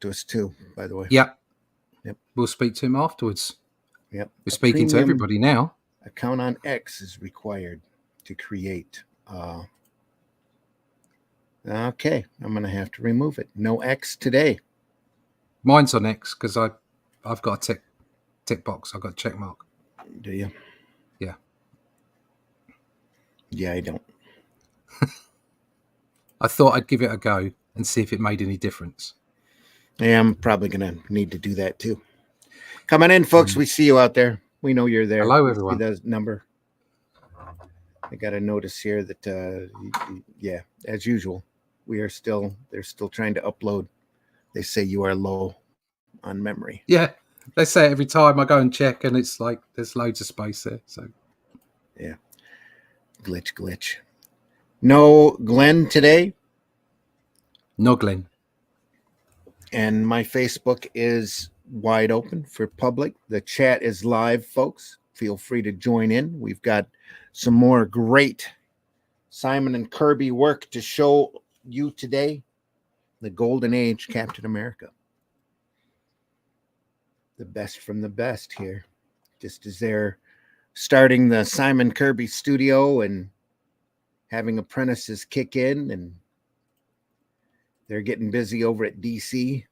to us too, by the way. Yep. Yep. We'll speak to him afterwards. Yep. We're speaking to everybody now. Account on X is required to create. Okay, I'm going to have to remove it. No X today. Mine's on X because I've got a tick box. I've got a check mark. Do you? Yeah. Yeah, I don't. I thought I'd give it a go and see if it made any difference. Yeah, I'm probably going to need to do that too. Coming in, folks. We see you out there. We know you're there. Hello, everyone. See the number. I got a notice here that, yeah, as usual, they're still trying to upload. They say you are low on memory. Yeah, they say it every time I go and check, and it's like there's loads of space there. So, yeah, glitch. No Glenn today. No Glenn. And my Facebook is wide open for public. The chat is live, folks. Feel free to join in. We've got some more great Simon and Kirby work to show you today. The Golden Age Captain America. The best from the best here. Just as they're starting the Simon Kirby studio and having apprentices kick in, and they're getting busy over at DC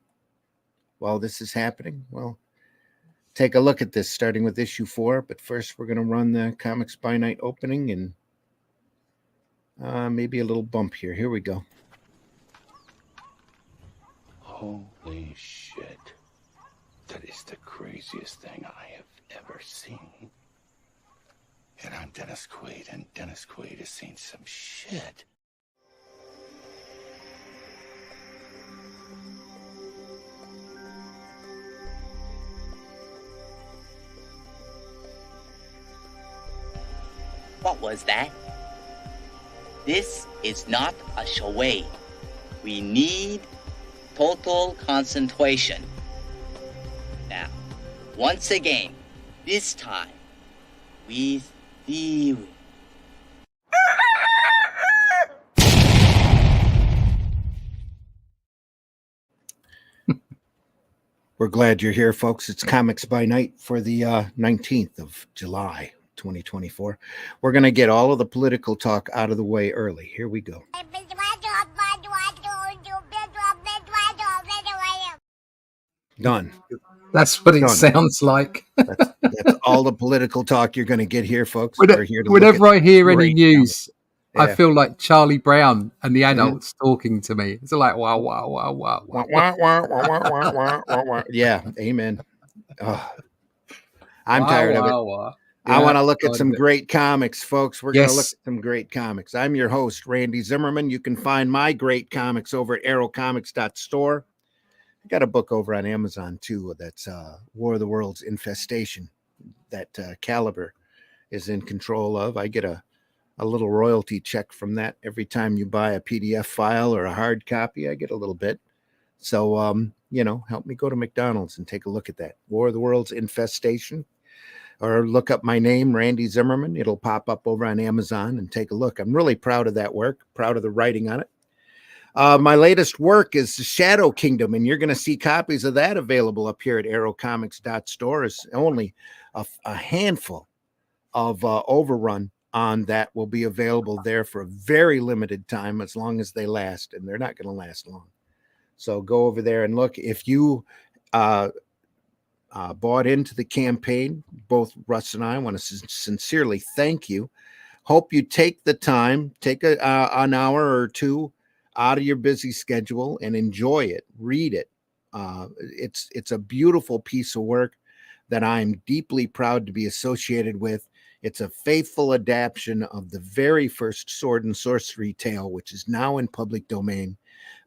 while this is happening. Well, take a look at this, starting with issue 4. But first, we're going to run the Comics by Night opening and maybe a little bump here. Here we go. Holy shit. That is the craziest thing I have ever seen. And I'm Dennis Quaid, and Dennis Quaid has seen some shit. What was that? This is not a charade. We need total concentration. Now, once again, this time, with theory. We're glad you're here, folks. It's Comics by Night for the 19th of July, 2024. We're going to get all of the political talk out of the way early. Here we go. Done. That's what it sounds like. That's all the political talk you're going to get here, folks. Whenever I hear any news, I feel like Charlie Brown and the adults talking to me. It's like, wow. Yeah, amen. I'm tired of it. I want to look at some great comics, folks. We're going to look at some great comics. I'm your host, Randy Zimmerman. You can find my great comics over at arrowcomics.store. I got a book over on Amazon, too, that's War of the Worlds Infestation that Caliber is in control of. I get a little royalty check from that every time you buy a PDF file or a hard copy. I get a little bit. So, help me go to McDonald's and take a look at that. War of the Worlds Infestation. Or look up my name, Randy Zimmerman. It'll pop up over on Amazon and take a look. I'm really proud of that work, proud of the writing on it. My latest work is Shadow Kingdom, and you're going to see copies of that available up here at arrowcomics.store. It's only a handful of overrun on that will be available there for a very limited time, as long as they last, and they're not going to last long. So go over there and look. If you bought into the campaign, both Russ and I want to sincerely thank you. Hope you take the time, take an hour or two out of your busy schedule and enjoy it. Read it. It's a beautiful piece of work that I'm deeply proud to be associated with. It's a faithful adaptation of the very first Sword and Sorcery tale, which is now in public domain,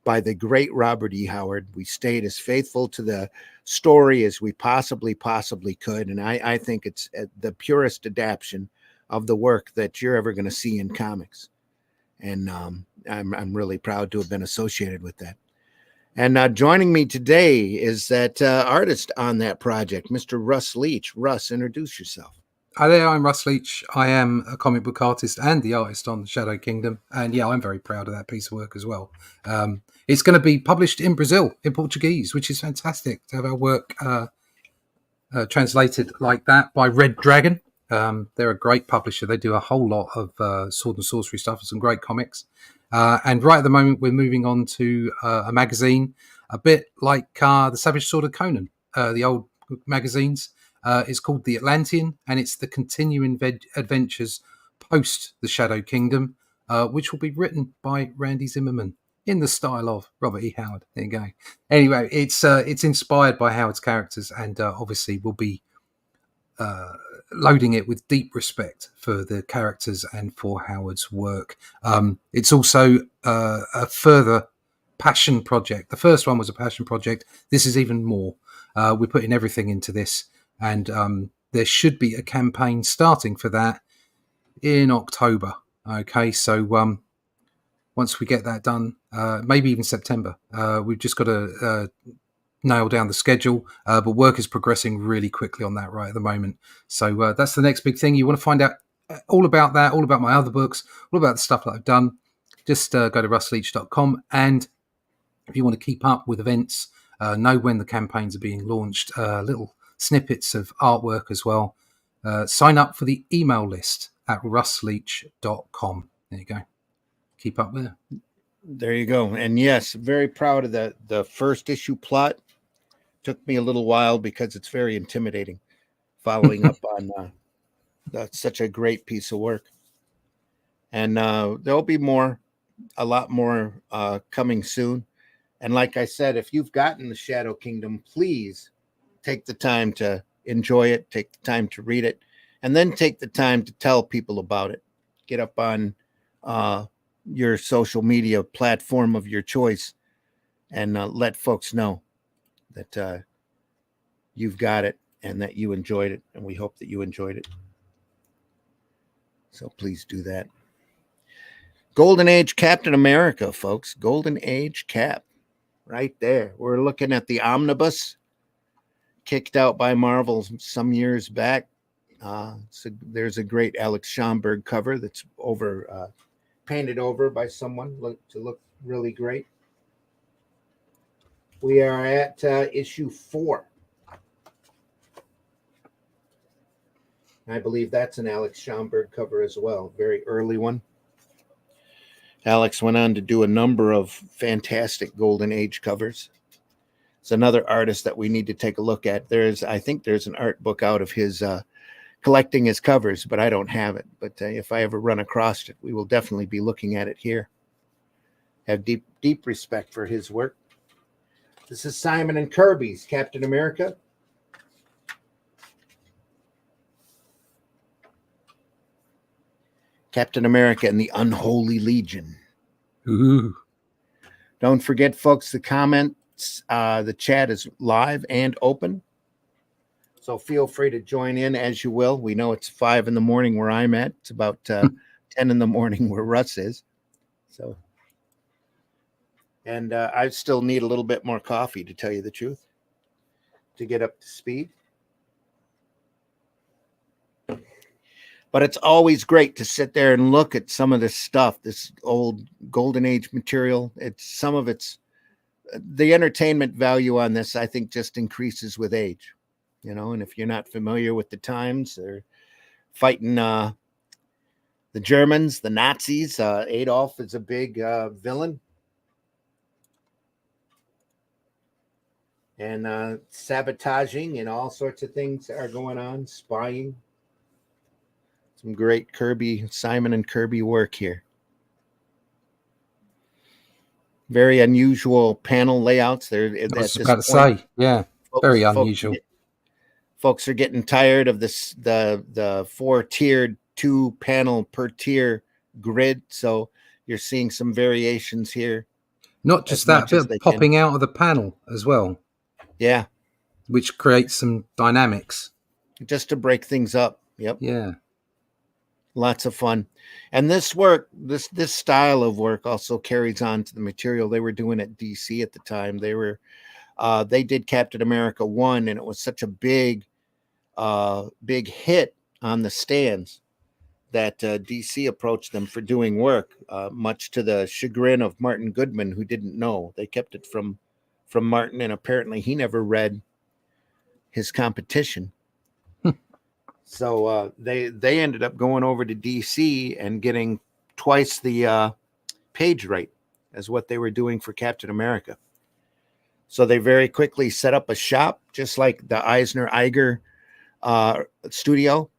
by the great Robert E. Howard. We stayed as faithful to the story as we possibly could, and I think it's the purest adaptation of the work that you're ever going to see in comics. And I'm really proud to have been associated with that. And joining me today is that artist on that project, Mr. Russ Leach. Russ, introduce yourself. Hi there, I'm Russ Leach. I am a comic book artist and the artist on Shadow Kingdom. And yeah, I'm very proud of that piece of work as well. It's going to be published in Brazil, in Portuguese, which is fantastic to have our work translated like that by Red Dragon. They're a great publisher. They do a whole lot of sword and sorcery stuff and some great comics. And right at the moment, we're moving on to a magazine, a bit like the Savage Sword of Conan, the old magazines. It's called The Atlantean, and it's the continuing adventures post the Shadow Kingdom, which will be written by Randy Zimmerman in the style of Robert E. Howard. There you go. Anyway, it's inspired by Howard's characters, and obviously will be loading it with deep respect for the characters and for Howard's work. It's also a further passion project. The first one was a passion project. This is even more. We're putting everything into this, and there should be a campaign starting for that in October. Okay, so once we get that done, maybe even September, we've just got to nail down the schedule, but work is progressing really quickly on that right at the moment. So that's the next big thing. You want to find out all about that, all about my other books, all about the stuff that I've done, just go to russleach.com. And if you want to keep up with events, know when the campaigns are being launched, little snippets of artwork as well, sign up for the email list at russleach.com. There you go. Keep up there. There you go. And yes, very proud of the first issue plot. Took me a little while because it's very intimidating following up on such a great piece of work. And there'll be a lot more coming soon. And like I said, if you've gotten the Shadow Kingdom, please take the time to enjoy it, take the time to read it, and then take the time to tell people about it. Get up on your social media platform of your choice and let folks know that you've got it and that you enjoyed it, and we hope that you enjoyed it. So please do that. Golden Age Captain America, folks. Golden Age Cap. Right there. We're looking at the omnibus kicked out by Marvel some years back. So there's a great Alex Schomburg cover that's painted over by someone to look really great. We are at issue 4. I believe that's an Alex Schomburg cover as well. Very early one. Alex went on to do a number of fantastic Golden Age covers. It's another artist that we need to take a look at. I think there's an art book out of his collecting his covers, but I don't have it. But if I ever run across it, we will definitely be looking at it here. Have deep respect for his work. This is Simon and Kirby's Captain America. Captain America and the Unholy Legion. Ooh. Don't forget, folks, the comments, the chat is live and open. So feel free to join in as you will. We know it's 5 a.m. where I'm at. It's about 10 a.m. where Russ is. So, and I still need a little bit more coffee, to tell you the truth, to get up to speed. But it's always great to sit there and look at some of this stuff, this old Golden Age material. The entertainment value on this, I think, just increases with age, and if you're not familiar with the times, they're fighting the Germans, the Nazis. Adolf is a big villain. And sabotaging and all sorts of things are going on, spying. Some great Simon and Kirby work here. Very unusual panel layouts. I was about to say, yeah, very unusual. Folks are getting tired of this, the 4-tiered 2-panel per tier grid. So you're seeing some variations here. Not just that, but popping out of the panel as well. Yeah. Which creates some dynamics. Just to break things up. Yep. Yeah. Lots of fun. And this work, this style of work also carries on to the material they were doing at DC at the time. They did Captain America 1, and it was such a big hit on the stands that DC approached them for doing work, much to the chagrin of Martin Goodman, who didn't know. They kept it from Martin, and apparently he never read his competition. So they ended up going over to DC and getting twice the page rate as what they were doing for Captain America. So they very quickly set up a shop, just like the Eisner Eiger studio,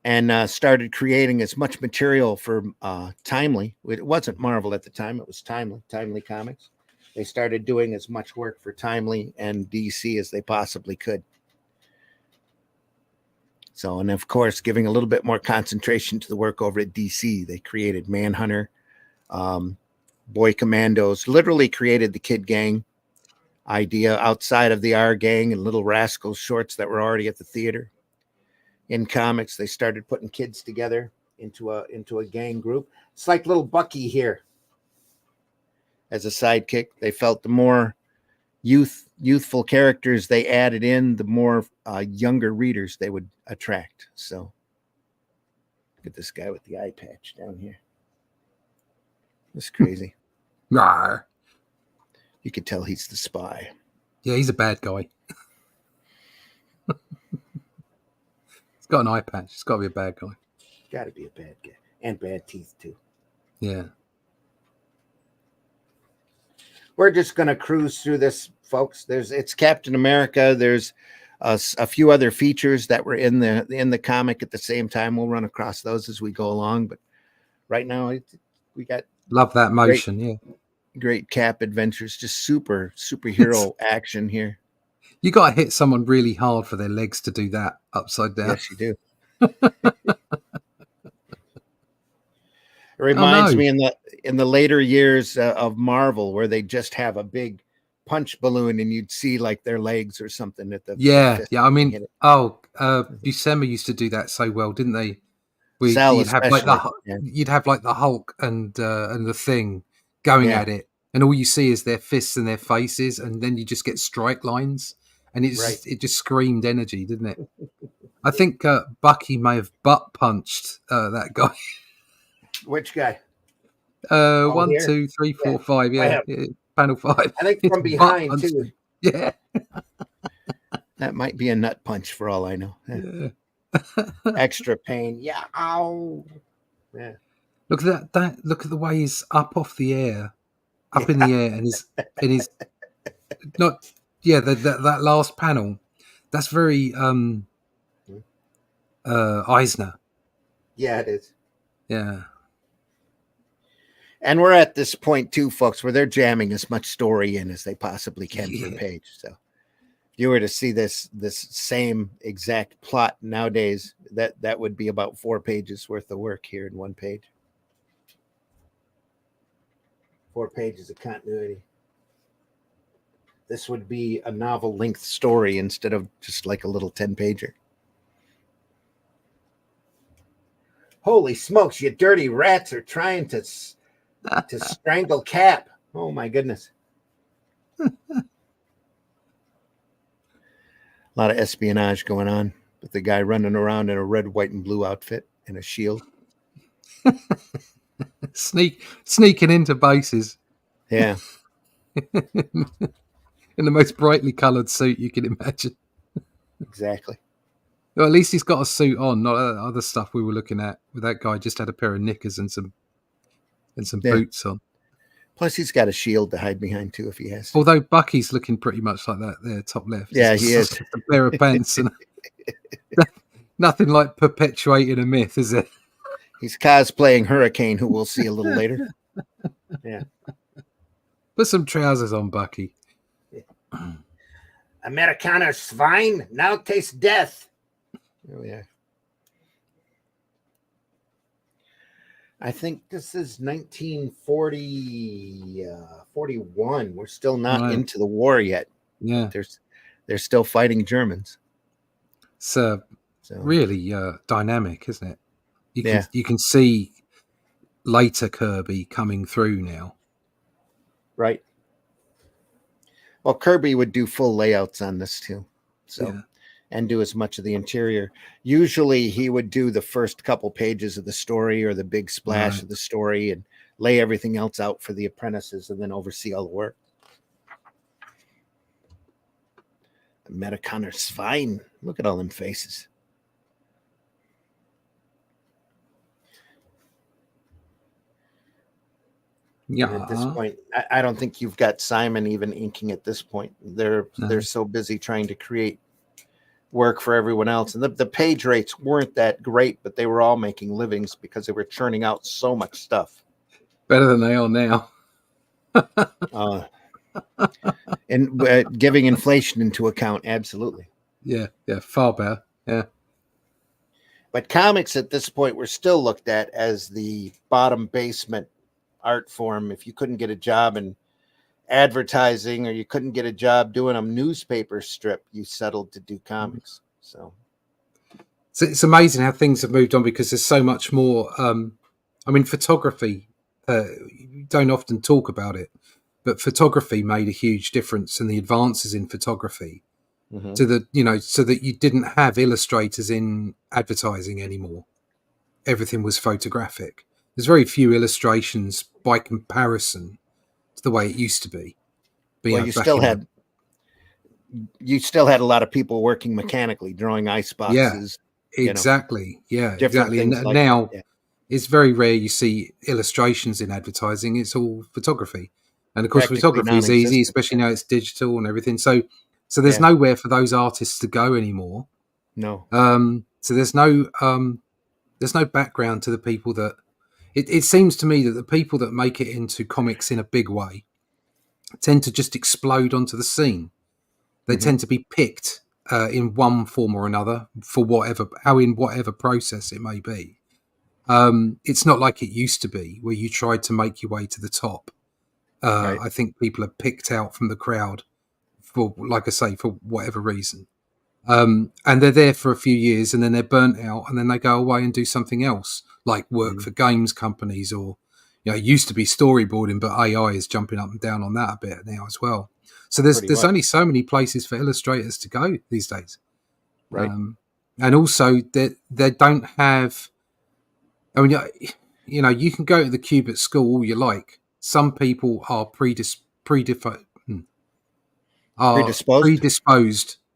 and started creating as much material for Timely. It wasn't Marvel at the time. It was Timely Comics. They started doing as much work for Timely and DC as they possibly could. So, and of course, giving a little bit more concentration to the work over at DC, they created Manhunter, Boy Commandos, literally created the Kid Gang idea outside of the R Gang and Little Rascals shorts that were already at the theater. In comics, they started putting kids together into a gang group. It's like Little Bucky here as a sidekick. They felt the more youthful characters they added in, the more younger readers they would attract. So look at this guy with the eye patch down here. It's crazy. Rawr. You could tell he's the spy. Yeah, he's a bad guy. He's got an eye patch. He's got to be a bad guy. Got to be a bad guy. And bad teeth, too. Yeah. We're just going to cruise through this, folks. It's Captain America. There's a few other features that were in the comic at the same time. We'll run across those as we go along. But right now, we got... Love that motion, great Cap adventures. Just superhero action here. You got to hit someone really hard for their legs to do that upside down. Yes, you do. It reminds me in the later years of Marvel, where they just have a big punch balloon and you'd see like their legs or something at the I mean, Buscema used to do that so well, didn't they? You'd have like the Hulk and the Thing going at it, and all you see is their fists and their faces, and then you just get strike lines, and it just screamed energy, didn't it? I think Bucky may have butt punched that guy. Which guy? 1, 2, 3, 4, 5. Yeah, panel 5. I think from behind too. Yeah, that might be a nut punch for all I know. Yeah. Extra pain. Yeah. Ow. Yeah. Look at that. Look at the way he's up off the air, up in the air, and he's not. Yeah, that last panel. That's very Eisner. Yeah, it is. Yeah. And we're at this point too, folks, where they're jamming as much story in as they possibly can per page. So if you were to see this same exact plot nowadays, that would be about 4 pages worth of work here in one page. 4 pages of continuity. This would be a novel length story instead of just like a little 10-pager. Holy smokes, you dirty rats are trying to strangle Cap. Oh my goodness. A lot of espionage going on with the guy running around in a red, white, and blue outfit and a shield. Sneaking into bases. Yeah. In the most brightly coloured suit you can imagine. Exactly. Well, at least he's got a suit on, not other stuff we were looking at. Where that guy just had a pair of knickers and some boots on. Plus, he's got a shield to hide behind too if he has to. Although Bucky's looking pretty much like that there, top left. Yeah, he is. A pair of pants and nothing like perpetuating a myth, is it? He's cosplaying Hurricane, who we'll see a little later. Yeah. Put some trousers on, Bucky. Amerikaner swine, now taste death. Oh, yeah. I think this is 1941. We're still not into the war yet. Yeah. They're still fighting Germans. It's really dynamic, isn't it? You can see later Kirby coming through now. Right. Well, Kirby would do full layouts on this too. So and do as much of the interior. Usually he would do the first couple pages of the story or the big splash of the story and lay everything else out for the apprentices and then oversee all the work. Amerikaner Schwein. Look at all them faces. Yeah. At this point, I don't think you've got Simon even inking at this point. They're so busy trying to create work for everyone else. And the page rates weren't that great, but they were all making livings because they were churning out so much stuff. Better than they are now. And giving inflation into account, absolutely. Yeah, far better. Yeah. But comics at this point were still looked at as the bottom basement art form. If you couldn't get a job in advertising or you couldn't get a job doing a newspaper strip, you settled to do comics. So it's amazing how things have moved on because there's so much more. I mean, photography, you don't often talk about it, but photography made a huge difference, and the advances in photography to the, so that you didn't have illustrators in advertising anymore. Everything was photographic. There's very few illustrations by comparison to the way it used to be. Well, you still had a lot of people working mechanically, drawing ice boxes. Yeah, exactly. Exactly. And like now it's very rare you see illustrations in advertising. It's all photography. And of course, photography is easy, especially now it's digital and everything. So there's nowhere for those artists to go anymore. No. So there's no background to the people that. It seems to me that the people that make it into comics in a big way tend to just explode onto the scene. They tend to be picked in one form or another for whatever process it may be. It's not like it used to be where you tried to make your way to the top. I think people are picked out from the crowd for, like I say, for whatever reason. And they're there for a few years and then they're burnt out and then they go away and do something else, like work for games companies or, it used to be storyboarding, but AI is jumping up and down on that a bit now as well. So there's only so many places for illustrators to go these days. Right. And also they don't have, I mean, you can go to the cube at school all you like. Some people are predisposed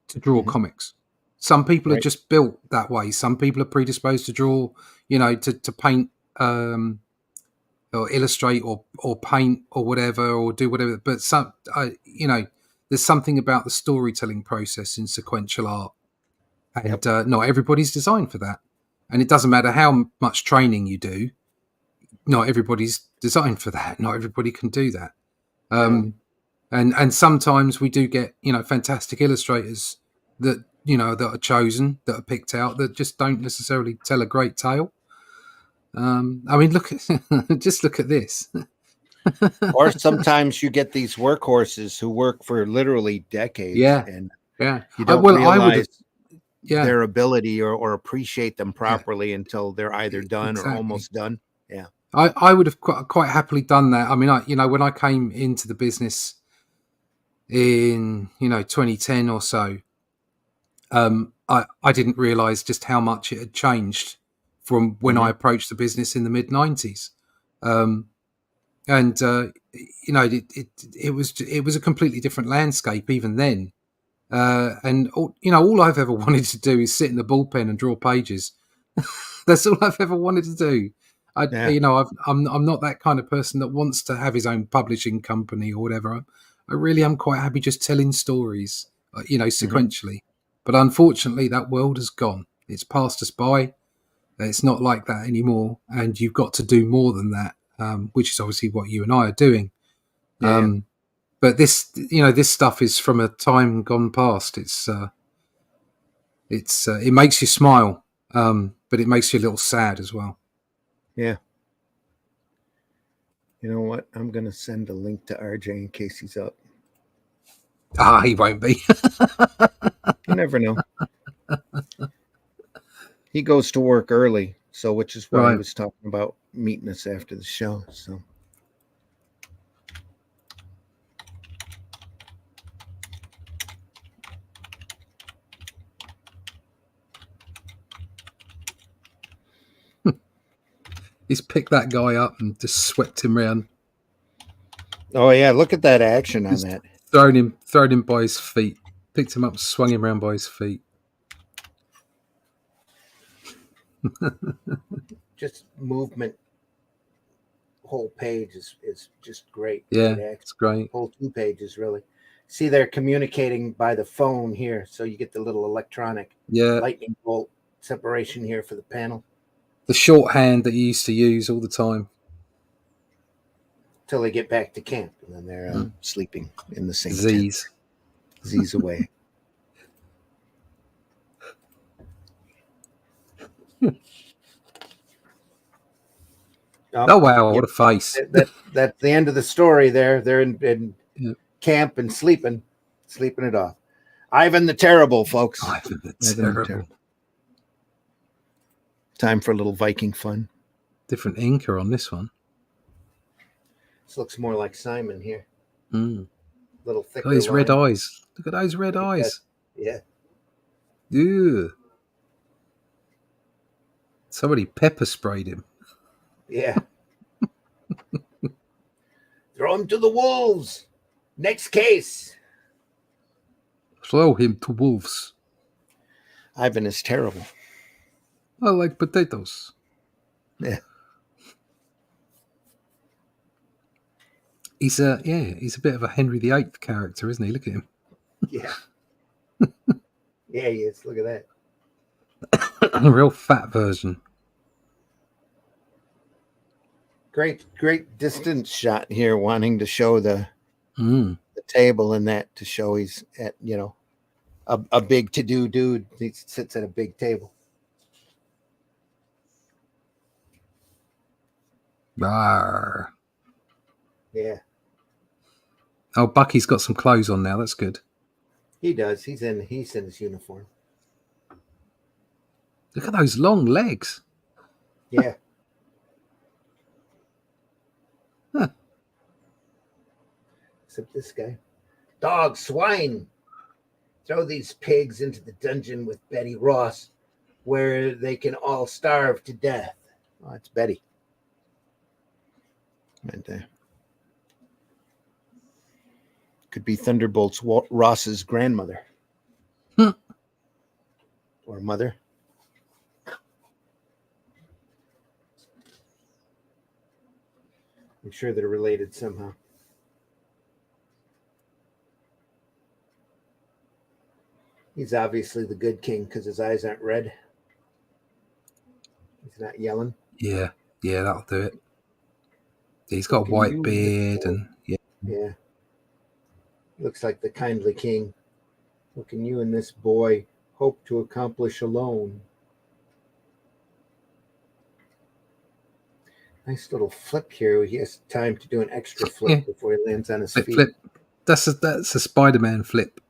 to draw comics. Some people are just built that way. Some people are predisposed to draw, to paint or illustrate or paint or whatever or do whatever. But there's something about the storytelling process in sequential art, and not everybody's designed for that. And it doesn't matter how much training you do. Not everybody's designed for that. Not everybody can do that. And sometimes we do get, fantastic illustrators that, that are chosen, that are picked out, that just don't necessarily tell a great tale. I mean, just look at this. Or sometimes you get these workhorses who work for literally decades. And you don't realize their ability or appreciate them properly until they're either done or almost done. Yeah. I would have quite happily done that. I mean, when I came into the business in 2010 or so, I didn't realize just how much it had changed from when I approached the business in the mid 90s. It was a completely different landscape even then. And all I've ever wanted to do is sit in the bullpen and draw pages. That's all I've ever wanted to do. I'm not that kind of person that wants to have his own publishing company or whatever. I really am quite happy just telling stories, sequentially. But unfortunately, that world has gone. It's passed us by. It's not like that anymore. And you've got to do more than that, which is obviously what you and I are doing. Yeah. But this stuff is from a time gone past. It makes you smile, but it makes you a little sad as well. Yeah. You know what? I'm going to send a link to RJ in case he's up. He won't be. You never know. He goes to work early, which is why I was talking about meeting us after the show. So. He's picked that guy up and just swept him round. Oh yeah, look at that action on that. Thrown him by his feet. Picked him up, swung him around by his feet. Just movement. Whole page is just great. Yeah, great it's great. Whole 2 pages really. See, they're communicating by the phone here, so you get the little electronic lightning bolt separation here for the panel. The shorthand that you used to use all the time. Till they get back to camp, and then they're sleeping in the same Z's. tent. Z's away. Oh wow! What a face! That's the end of the story. They're in camp and sleeping it off. Ivan the Terrible, folks. Ivan the Terrible. Time for a little Viking fun. Different inker on this one. This looks more like Simon here. Little thicker. Oh, his red eyes. Look at those red eyes. Yeah. Ew. Somebody pepper sprayed him. Yeah. Throw him to the wolves. Next case. Throw him to wolves. Ivan is terrible. I like potatoes. Yeah. He's a bit of a Henry VIII character, isn't he? Look at him. Yeah. Yeah, he is. Look at that. A real fat version. Great distance shot here, wanting to show the table and that to show he's at, a big to-do dude. He sits at a big table. Rawr. Yeah. Oh, Bucky's got some clothes on now. That's good. He does. He's in his uniform. Look at those long legs. Yeah. Huh. Except this guy. Dog, swine. Throw these pigs into the dungeon with Betty Ross, where they can all starve to death. Oh, it's Betty. Right there. Could be Thunderbolt's Ross's grandmother. Or mother. I'm sure they're related somehow. He's obviously the good king because his eyes aren't red. He's not yelling. Yeah, that'll do it. He's got a white beard and yeah. Looks like the kindly king. What can you and this boy hope to accomplish alone? Nice little flip here. He has time to do an extra flip before he lands on his feet. Flip. That's a Spider-Man flip.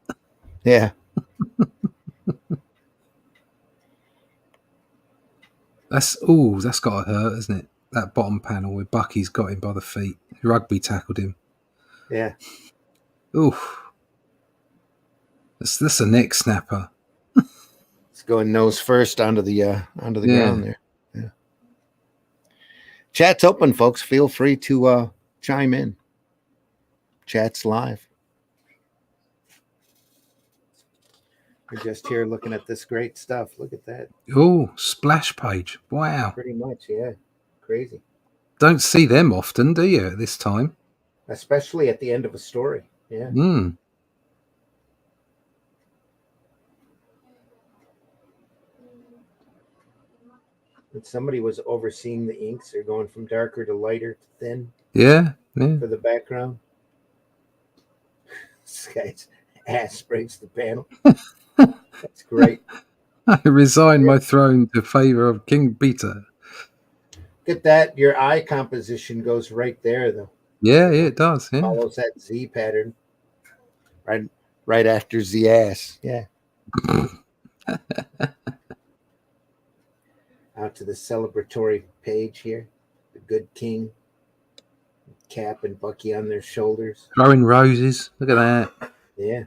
Yeah. That's got to hurt, isn't it? That bottom panel where Bucky's got him by the feet. Rugby tackled him. Yeah. Oof. That's a neck snapper. It's going nose first onto the ground there. Yeah. Chat's open, folks. Feel free to chime in. Chat's live. We're just here looking at this great stuff. Look at that. Oh, splash page. Wow. Pretty much, yeah. Crazy. Don't see them often, do you, at this time? Especially at the end of a story. Yeah. But somebody was overseeing the inks. They're going from darker to lighter to thin. Yeah. For the background. This guy's ass breaks the panel. That's great. I resign my throne to favor of King Peter. Look at that. Your eye composition goes right there, though. Yeah, it does. Yeah. Follows that Z pattern. Right after the ass. Yeah. Out to the celebratory page here. The good king. Cap and Bucky on their shoulders. Throwing roses. Look at that. Yeah.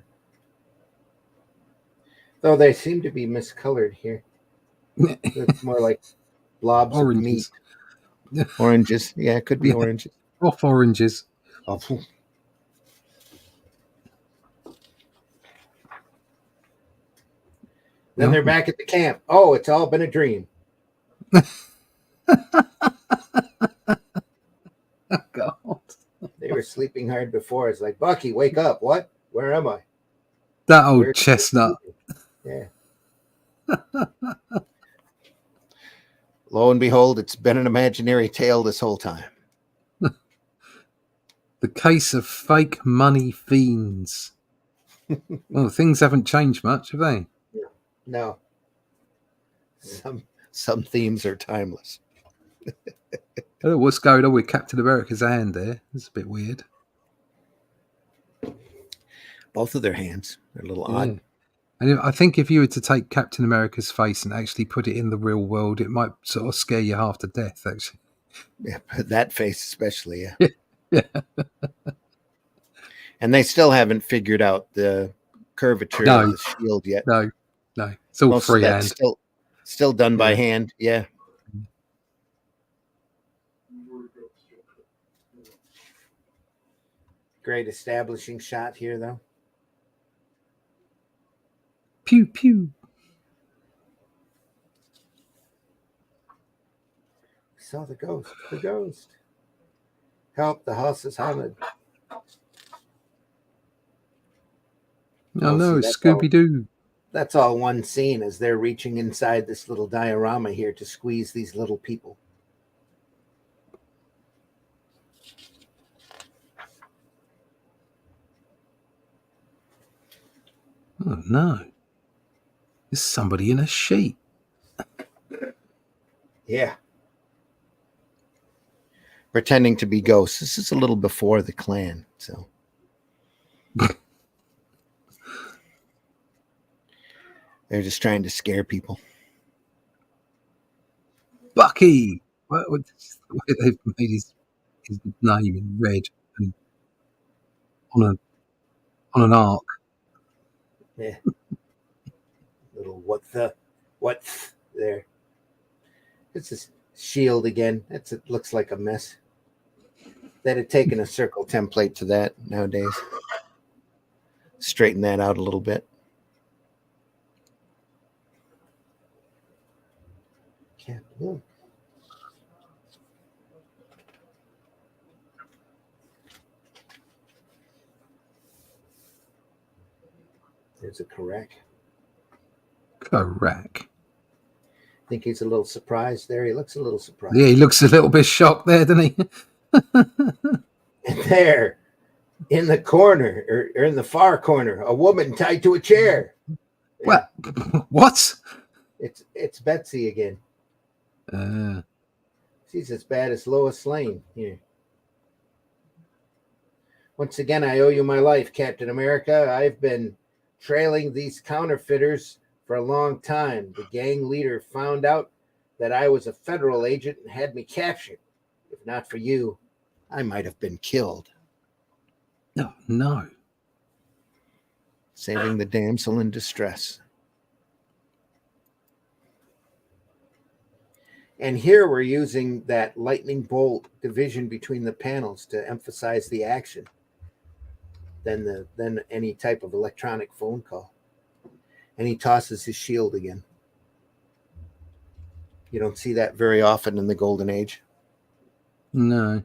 Though they seem to be miscolored here. It's more like blobs of meat. Oranges. Yeah, it could be oranges. Off oranges. Oh. Then they're back at the camp. Oh, it's all been a dream. God. They were sleeping hard before. It's like, Bucky, wake up. What? Where am I? That old chestnut. Yeah. Lo and behold, it's been an imaginary tale this whole time. The case of fake money fiends. Well, things haven't changed much, have they? No. Some themes are timeless. I don't know what's going on with Captain America's hand there. It's a bit weird. Both of their hands are a little odd. And I think if you were to take Captain America's face and actually put it in the real world, it might sort of scare you half to death, actually. Yeah, that face especially, yeah. Yeah. And they still haven't figured out the curvature of the shield yet. No. It's all freehand. Still done by hand, yeah. Great establishing shot here, though. Pew, pew. We saw the ghost. The ghost. Help, the house is haunted. Oh, no, Scooby-Doo. That's all one scene as they're reaching inside this little diorama here to squeeze these little people. Oh, no. There's somebody in a sheet. Yeah. Pretending to be ghosts. This is a little before the Klan, so. They're just trying to scare people. Bucky! What, the way they've made his name in red and on an arc. Yeah. Little what's there. It's a shield again. It looks like a mess. That had taken a circle template to that nowadays. Straighten that out a little bit. Can't look. There's a Karak. Karak. I think he's a little surprised there. He looks a little surprised. Yeah, he looks a little bit shocked there, doesn't he? And there, in the corner, or in the far corner, a woman tied to a chair. Yeah. What? It's Betsy again. She's as bad as Lois Lane here. Once again, I owe you my life, Captain America. I've been trailing these counterfeiters for a long time. The gang leader found out that I was a federal agent and had me captured. If not for you, I might have been killed. Oh, no. Saving the damsel in distress. And here we're using that lightning bolt division between the panels to emphasize the action than any type of electronic phone call. And he tosses his shield again. You don't see that very often in the Golden Age. No.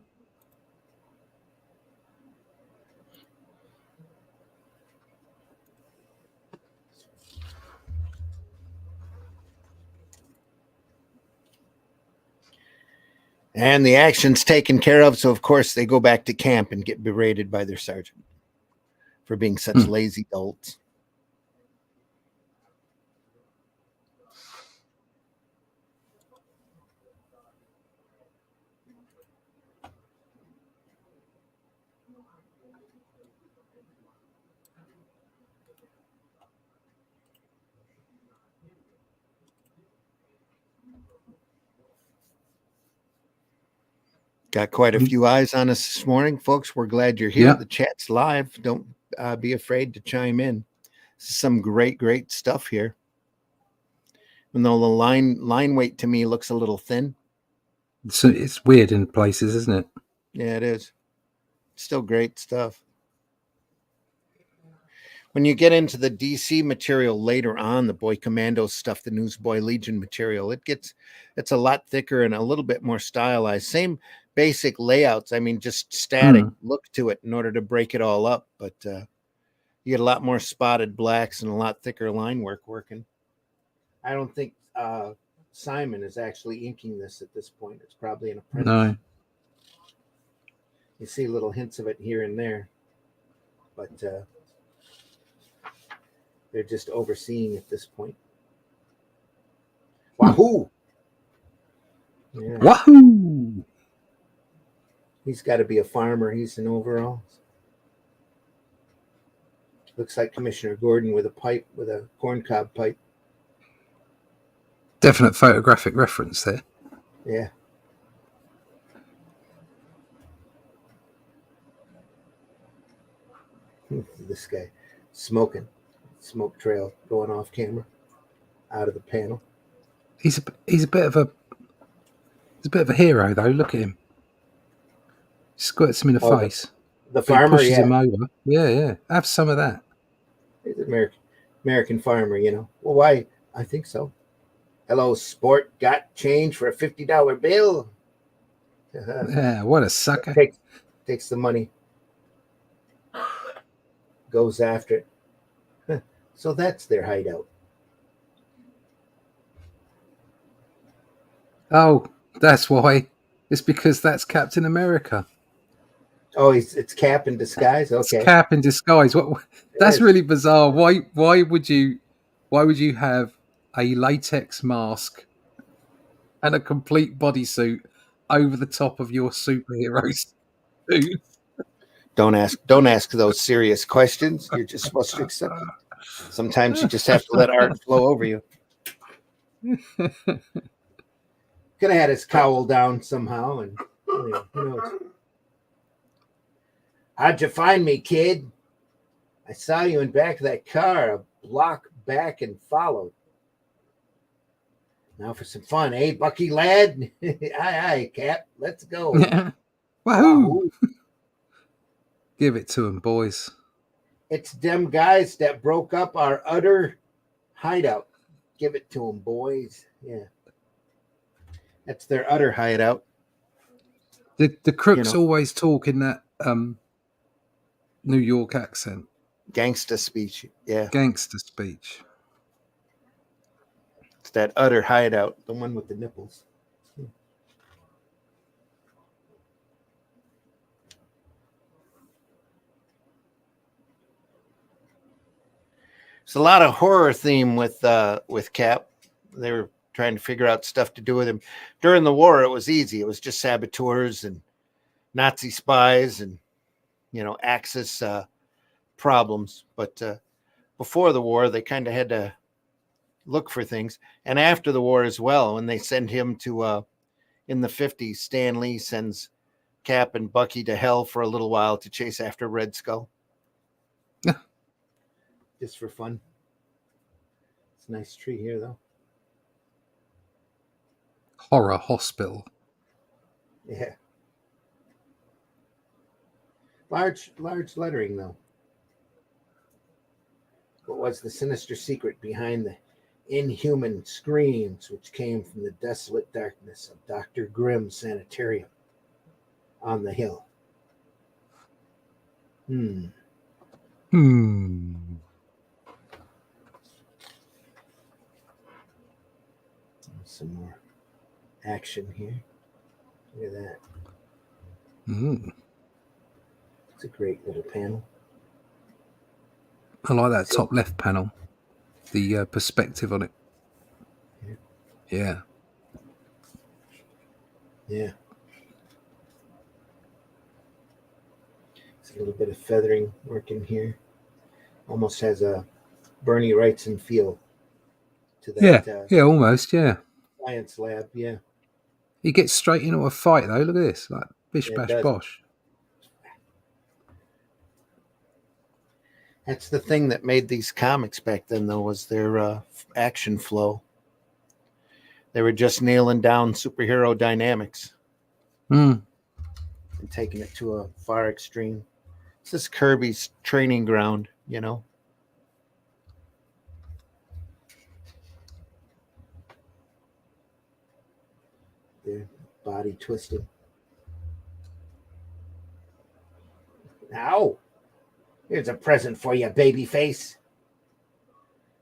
And the action's taken care of, so of course they go back to camp and get berated by their sergeant for being such lazy dolts. Got quite a few eyes on us this morning, folks. We're glad you're here. Yeah. The chat's live. Don't be afraid to chime in. This is some great stuff here. Even though the line weight to me looks a little thin, So it's weird in places, isn't it? Yeah, it is. Still great stuff. When you get into the DC material later on, the Boy Commando stuff, the Newsboy Legion material, it's a lot thicker and a little bit more stylized. Same basic layouts. I mean, just static look to it in order to break it all up. But you get a lot more spotted blacks and a lot thicker line work working. I don't think Simon is actually inking this at this point. It's probably an apprentice. No. You see little hints of it here and there, but they're just overseeing at this point. Wahoo! Yeah. Wahoo! He's got to be a farmer. He's in overalls. Looks like Commissioner Gordon with a corncob pipe. Definite photographic reference there. Yeah. This guy smoking. Smoke trail going off camera, out of the panel. He's a bit of a hero though. Look at him. Squirts him in the face. The farmer pushes him over. Yeah. Have some of that. He's an American farmer, you know. Well, why? I think so. Hello, sport. Got change for a $50 bill? Yeah, what a sucker. Takes the money. Goes after it. So that's their hideout. Oh, that's why. It's because that's Captain America. Oh, it's Cap in disguise. Okay, it's Cap in disguise. What? That's really bizarre. Why would you have a latex mask and a complete bodysuit over the top of your superhero suit? Don't ask those serious questions. You're just supposed to accept them. Sometimes you just have to let art flow over you. Could have had his cowl down somehow, and who knows? How'd you find me, kid? I saw you in back of that car, a block back, and followed. Now for some fun, eh, Bucky lad? Aye, Cap. Let's go. Wahoo! Give it to him, boys. It's them guys that broke up our utter hideout. Give it to them, boys. Yeah. That's their utter hideout. The crooks always talk in that New York accent. Gangsta speech. Yeah. Gangster speech. It's that utter hideout. The one with the nipples. It's a lot of horror theme with Cap. They were trying to figure out stuff to do with him. During the war, it was easy. It was just saboteurs and Nazi spies and, Axis problems. But before the war, they kind of had to look for things. And after the war as well, when they send him to, in the 50s, Stan Lee sends Cap and Bucky to hell for a little while to chase after Red Skull. Yeah. Just for fun. It's a nice tree here, though. Horror hospital. Yeah. Large lettering, though. What was the sinister secret behind the inhuman screams which came from the desolate darkness of Dr. Grimm's sanitarium on the hill? Some more action here. Look at that. It's a great little panel. I like that top left panel. The perspective on it. Yeah. Yeah. It's a little bit of feathering working here. Almost has a Bernie Wrightson feel to that. Yeah, almost, yeah. Science lab, yeah. He gets straight into a fight, though. Look at this. Like, bish, bash, bosh. That's the thing that made these comics back then, though, was their action flow. They were just nailing down superhero dynamics and taking it to a far extreme. This is Kirby's training ground, you know. The body twisting. Ow! Here's a present for you, baby face.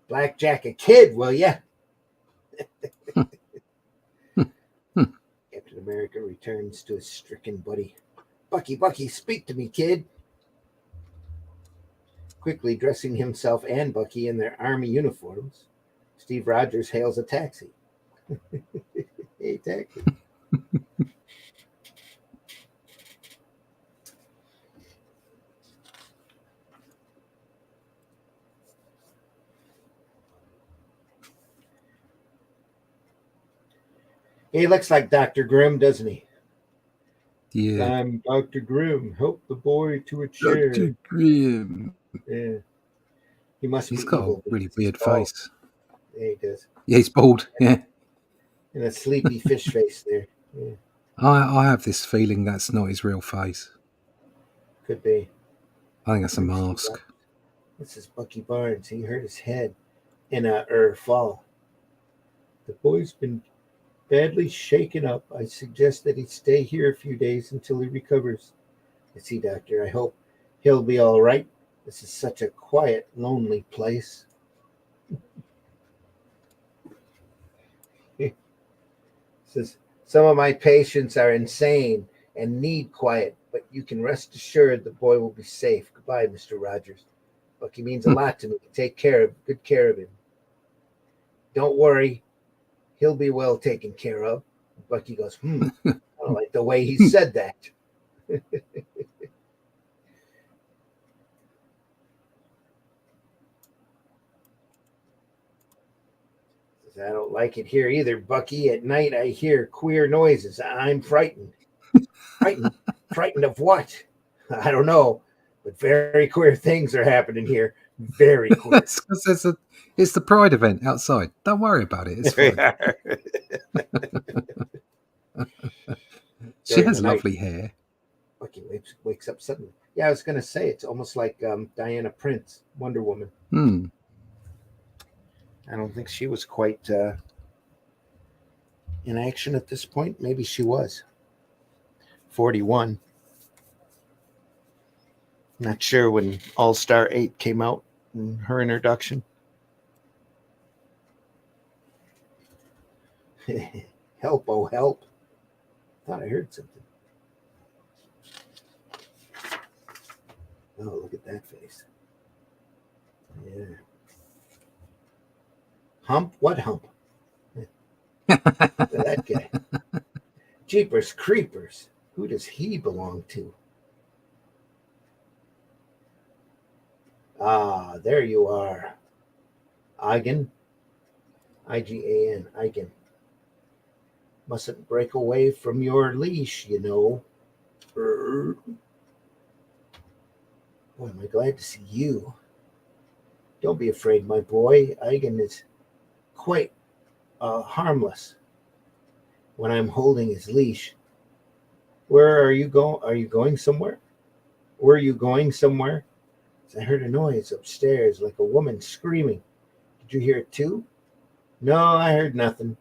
Black Jacket Kid, will ya? Captain America returns to his stricken buddy. Bucky, speak to me, kid. Quickly dressing himself and Bucky in their army uniforms, Steve Rogers hails a taxi. Hey, taxi. He looks like Dr. Grimm, doesn't he? Yeah. I'm Dr. Grimm. Help the boy to a chair. Dr. Grimm. Yeah. He must He's be got evil. a really weird face. Yeah, he does. Yeah, he's bald. Yeah. And a sleepy fish face there. Yeah. I have this feeling that's not his real face. Could be. I think that's a mask. This is Bucky Barnes. He hurt his head in a fall. The boy's been badly shaken up. I suggest that he stay here a few days until he recovers. I see, Doctor. I hope he'll be all right. This is such a quiet, lonely place. Says, some of my patients are insane and need quiet, but you can rest assured the boy will be safe. Goodbye, Mr. Rogers. Bucky means a lot to me. Take good care of him. Don't worry. He'll be well taken care of. Bucky goes, I don't like the way he said that. I don't like it here either, Bucky. At night I hear queer noises. I'm frightened. Frightened of what? I don't know, but very queer things are happening here. Very queer. It's the Pride event outside. Don't worry about it. It's fine. She has lovely hair. Bucky wakes up suddenly. Yeah, I was going to say, it's almost like Diana Prince, Wonder Woman. I don't think she was quite in action at this point. Maybe she was. 41. Not sure when All-Star 8 came out in her introduction. Help, oh help. Thought I heard something. Oh, look at that face. Yeah. Hump? What hump? That guy. Jeepers creepers. Who does he belong to? Ah, there you are. Eigen. I-G-A-N. Eigen. Mustn't break away from your leash, you know. Boy, am I glad to see you. Don't be afraid, my boy. Eigen is quite harmless when I'm holding his leash. Where are you going? Are you going somewhere? Were you going somewhere? I heard a noise upstairs, like a woman screaming. Did you hear it too? No, I heard nothing.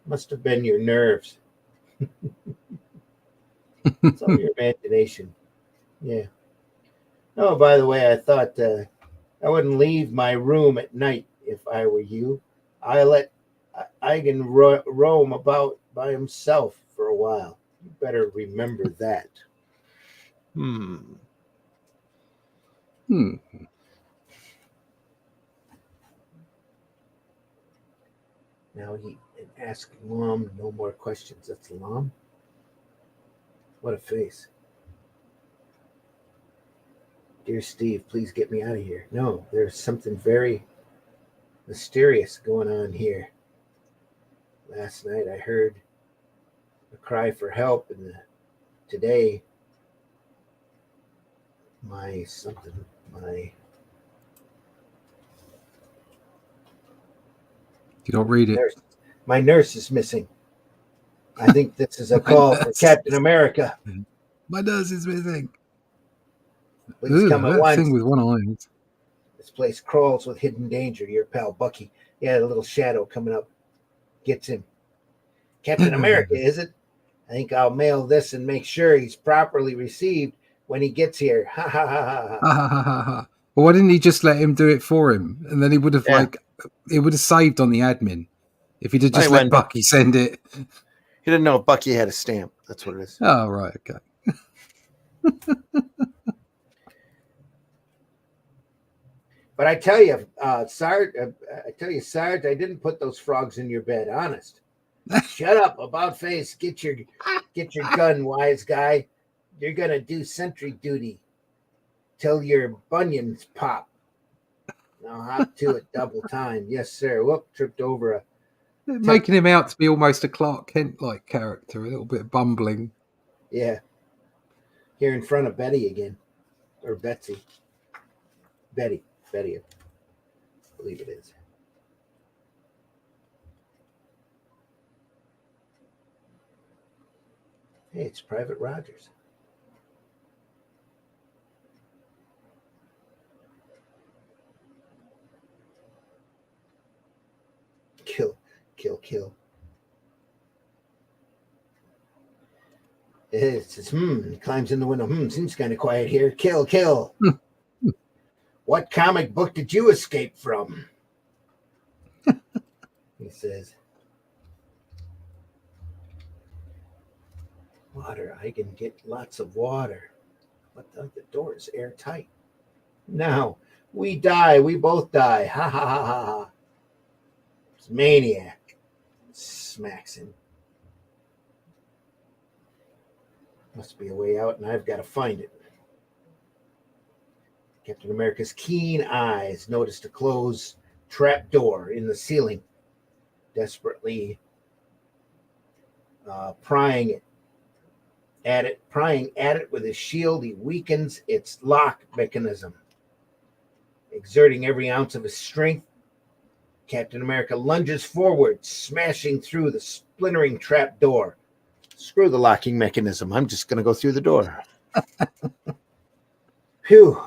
Must have been your nerves. It's all your imagination. Yeah. Oh, by the way, I thought I wouldn't leave my room at night if I were you. I let Eigen roam about by himself for a while. You better remember that. Now he asked Lom no more questions. That's Lom. What a face. Dear Steve, please get me out of here. No, there's something very mysterious going on here. Last night I heard a cry for help, and today my You don't read it. My nurse is missing. I think this is a call for Captain America. My nurse is missing. Please come at once. Thing with one eye. This place crawls with hidden danger. Your pal Bucky. Yeah, the little shadow coming up gets him. Captain America, is it? I think I'll mail this and make sure he's properly received when he gets here. Ha ha ha ha. Well, why didn't he just let him do it for him? And then he would have it would have saved on the admin if he'd have just let Bucky send it. He didn't know if Bucky had a stamp. That's what it is. Oh, right. Okay. But I tell you, Sarge, I didn't put those frogs in your bed. Honest. Shut up, about face. Get your gun, wise guy. You're gonna do sentry duty till your bunions pop. Now hop to it double time. Yes, sir. Whoop, tripped over making him out to be almost a Clark Kent-like character, a little bit bumbling. Yeah. Here in front of Betty again. Or Betsy. Betty, I believe it is. Hey, it's Private Rogers. Kill. He climbs in the window. Seems kind of quiet here. Kill. What comic book did you escape from? He says. Water. I can get lots of water. But the door is airtight. Now, we die. We both die. Ha ha ha ha ha. It's maniac. Smacks him. Must be a way out, and I've got to find it. Captain America's keen eyes noticed a closed trap door in the ceiling. Desperately prying at it with his shield, he weakens its lock mechanism. Exerting every ounce of his strength, Captain America lunges forward, smashing through the splintering trap door. Screw the locking mechanism. I'm just going to go through the door. Phew.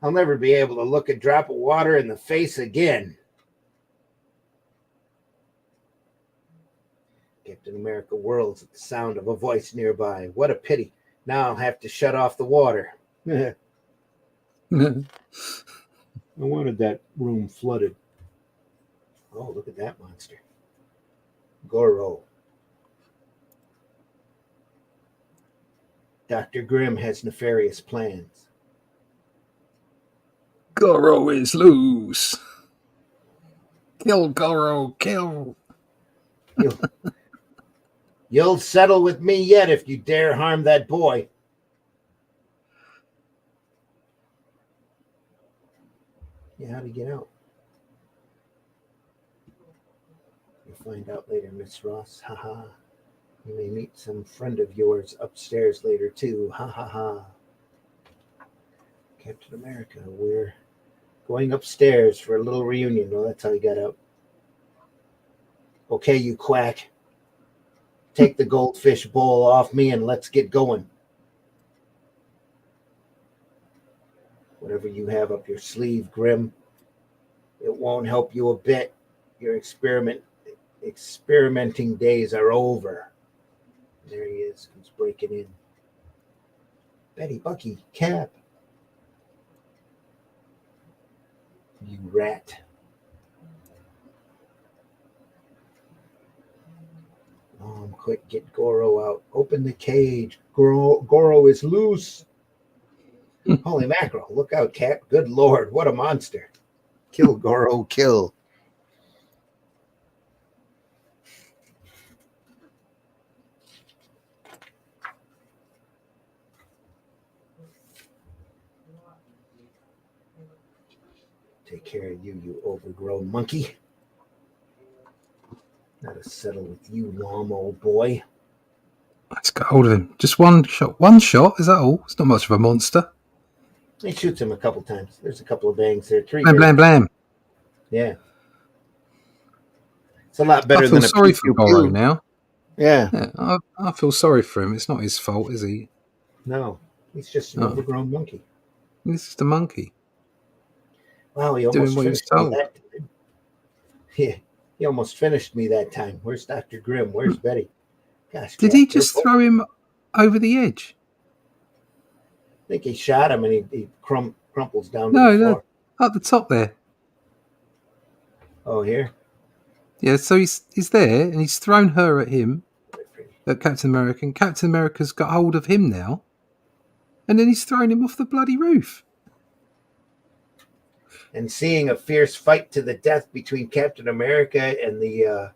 I'll never be able to look a drop of water in the face again. Captain America whirls at the sound of a voice nearby. What a pity. Now I'll have to shut off the water. I wanted that room flooded. Oh, look at that monster. Goro. Dr. Grimm has nefarious plans. Goro is loose. Kill Goro, kill. You'll settle with me yet if you dare harm that boy. Yeah, how'd he get out? You'll find out later, Miss Ross. Ha ha. You may meet some friend of yours upstairs later, too. Ha ha ha. Captain America, we're going upstairs for a little reunion. Well, that's how he got out. Okay, you quack. Take the goldfish bowl off me and let's get going. Whatever you have up your sleeve, Grimm, it won't help you a bit. Your experimenting days are over. There he is, comes breaking in. Betty, Bucky, Cap. You rat. Quick, get Goro out. Open the cage. Goro is loose. Holy mackerel. Look out, Cap. Good Lord, what a monster. Kill Goro, kill. Take care of you, you overgrown monkey. Gotta settle with you, Nom, old boy. Let's get hold of him. Just one shot. One shot? Is that all? It's not much of a monster. He shoots him a couple times. There's a couple of bangs there. Blam, blam, blam. Yeah. It's a lot better I feel than a sorry for pew Goro pew. now. Yeah. I feel sorry for him. It's not his fault, is he? No, he's just an overgrown monkey. He's just a monkey. Wow, he Doing almost what he was finished me told. that time. Yeah, he almost finished me that time. Where's Dr. Grimm? Where's Betty? Gosh, Did Cap, he just throw him over the edge? I think he shot him and he crumples down to No, the floor. up the top there. Oh, here? Yeah, so he's there and he's thrown her at him, at Captain America, and Captain America's got hold of him now. And then he's thrown him off the bloody roof. And seeing a fierce fight to the death between Captain America and the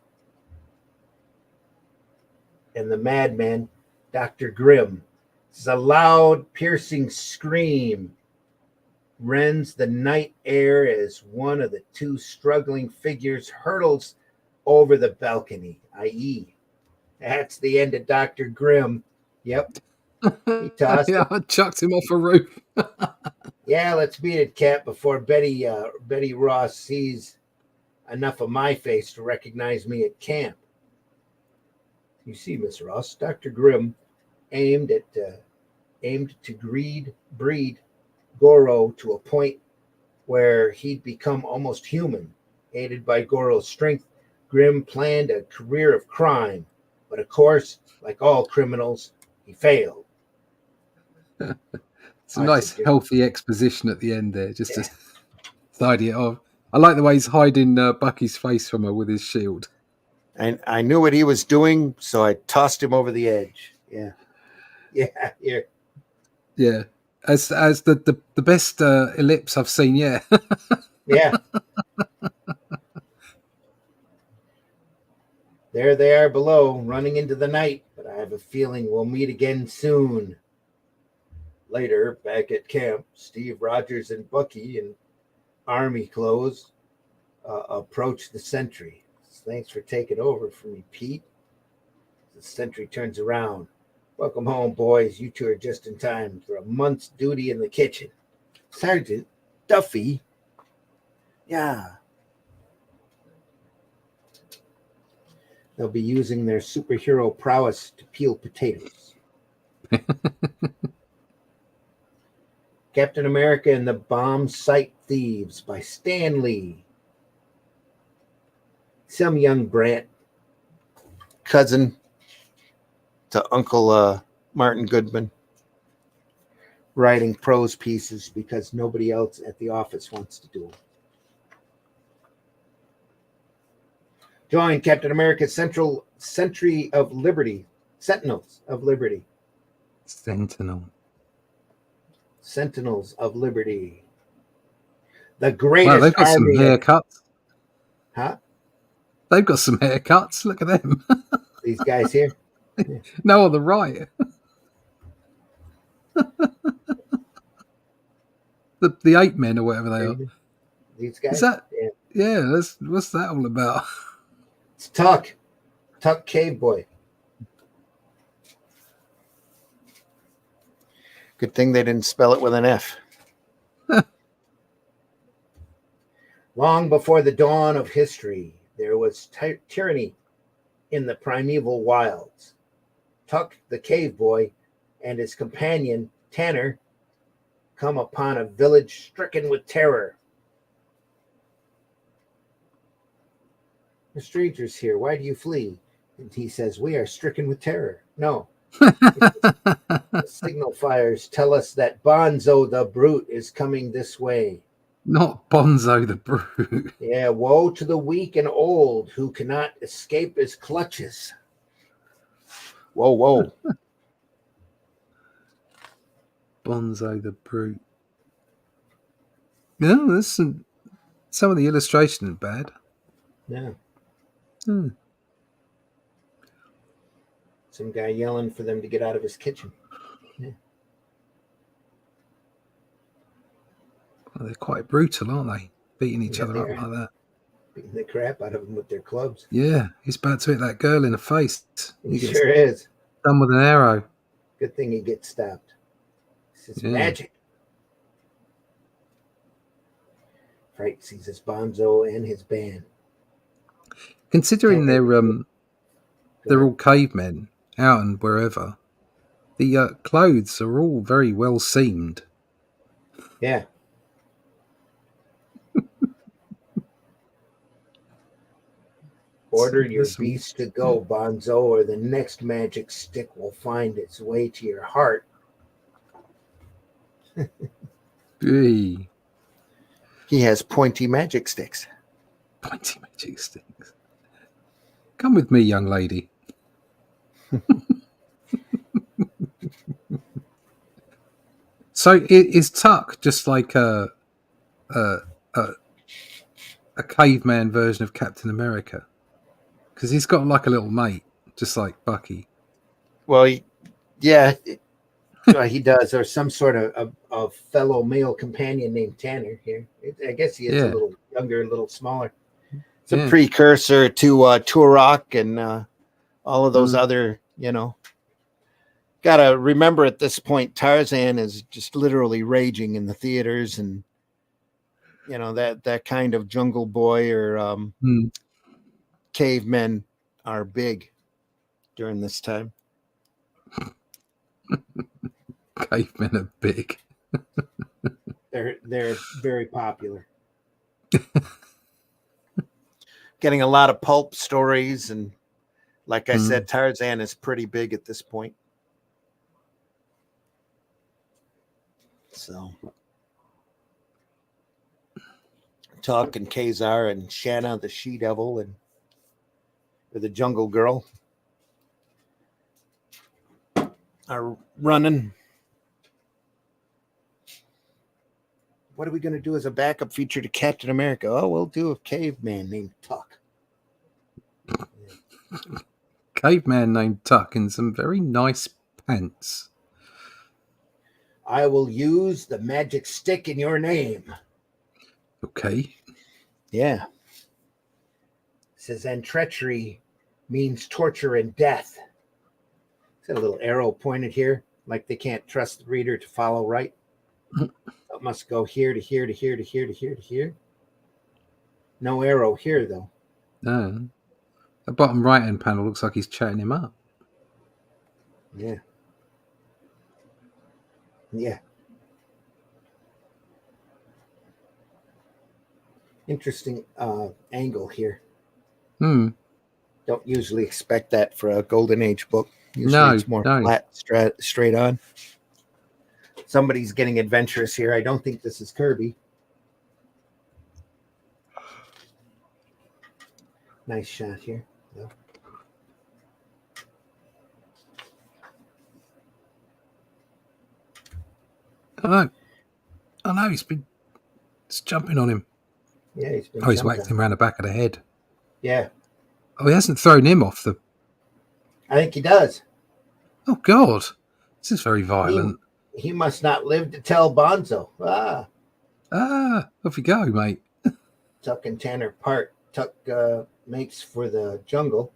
madman, Dr. Grimm. This is a loud, piercing scream rends the night air as one of the two struggling figures hurtles over the balcony, i.e., that's the end of Dr. Grimm. Yep. He tossed Yeah, I chucked him off a roof. Yeah, let's beat it, Cap, before Betty Ross sees enough of my face to recognize me at camp. You see, Miss Ross, Dr. Grimm aimed to breed Goro to a point where he'd become almost human. Aided by Goro's strength, Grimm planned a career of crime, but of course, like all criminals, he failed. It's a nice, healthy exposition at the end there, just to the idea of. I like the way he's hiding Bucky's face from her with his shield. And I knew what he was doing, so I tossed him over the edge. Yeah, here. Yeah, as the best ellipse I've seen. Yeah, yeah. There they are below, running into the night. But I have a feeling we'll meet again soon. Later, back at camp, Steve Rogers and Bucky in army clothes approach the sentry. Thanks for taking over for me, Pete. The sentry turns around. Welcome home, boys. You two are just in time for a month's duty in the kitchen. Sergeant Duffy. Yeah. They'll be using their superhero prowess to peel potatoes. Captain America and the Bomb Site Thieves by Stan Lee. Some young brat, cousin to Uncle Martin Goodman, writing prose pieces because nobody else at the office wants to do them. Join Captain America's Sentinels of Liberty. Sentinels of Liberty. The greatest wow, they've got army. Some haircuts. Huh? They've got some haircuts. Look at them. These guys here. Yeah. No, on the right. the 8 men or whatever they are. These guys. Is that? Yeah. What's that all about? It's Tuck Cave Boy. Good thing they didn't spell it with an F. Long before the dawn of history, there was tyranny in the primeval wilds. Tuck the Cave Boy and his companion, Tanner, come upon a village stricken with terror. The strangers here, why do you flee? And he says, we are stricken with terror. No. The signal fires tell us that Bonzo the Brute is coming this way. Not Bonzo the Brute. Yeah, woe to the weak and old who cannot escape his clutches. Whoa. Bonzo the Brute. Yeah, there's some of the illustration is bad. Yeah. Some guy yelling for them to get out of his kitchen. Yeah. Well, they're quite brutal, aren't they? Beating each other up like that. Beating the crap out of them with their clubs. Yeah, he's about to hit that girl in the face. He sure is. Done with an arrow. Good thing he gets stopped. This is magic. Fright seizes Bonzo and his band. Considering they're all cavemen out and wherever, the clothes are all very well seamed. Yeah. Order your beast to go, Bonzo, or the next magic stick will find its way to your heart. Hey. He has pointy magic sticks. Pointy magic sticks. Come with me, young lady. So is Tuck just like a caveman version of Captain America? Because he's got like a little mate, just like Bucky. Well, he does. Or some sort of fellow male companion named Tanner here. I guess he is a little younger, a little smaller. It's a precursor to Turok and all of those other, Gotta remember at this point, Tarzan is just literally raging in the theaters, and that kind of Jungle Boy or cavemen are big during this time. Cavemen are big. They're very popular. Getting a lot of pulp stories, and like I said, Tarzan is pretty big at this point. So, Tuck and Kazar and Shanna, the she-devil, and the jungle girl, are running. What are we going to do as a backup feature to Captain America? Oh, we'll do a caveman named Tuck. Caveman named Tuck in some very nice pants. I will use the magic stick in your name. Okay. Yeah. It says, and treachery means torture and death. It's got a little arrow pointed here, like they can't trust the reader to follow right. It must go here to here to here to here to here to here. No arrow here, though. No. The bottom right-hand panel looks like he's chatting him up. Yeah. Yeah. Interesting angle here. Don't usually expect that for a Golden Age book. Usually it's more flat, straight on. Somebody's getting adventurous here. I don't think this is Kirby. Nice shot here. Yeah. I know. He's jumping on him. Yeah, he's whacked him around the back of the head. Yeah. Oh, he hasn't thrown him off the... I think he does. Oh, God. This is very violent. He must not live to tell Bonzo. Off you go, mate. Tuck and Tanner part. Tuck makes for the jungle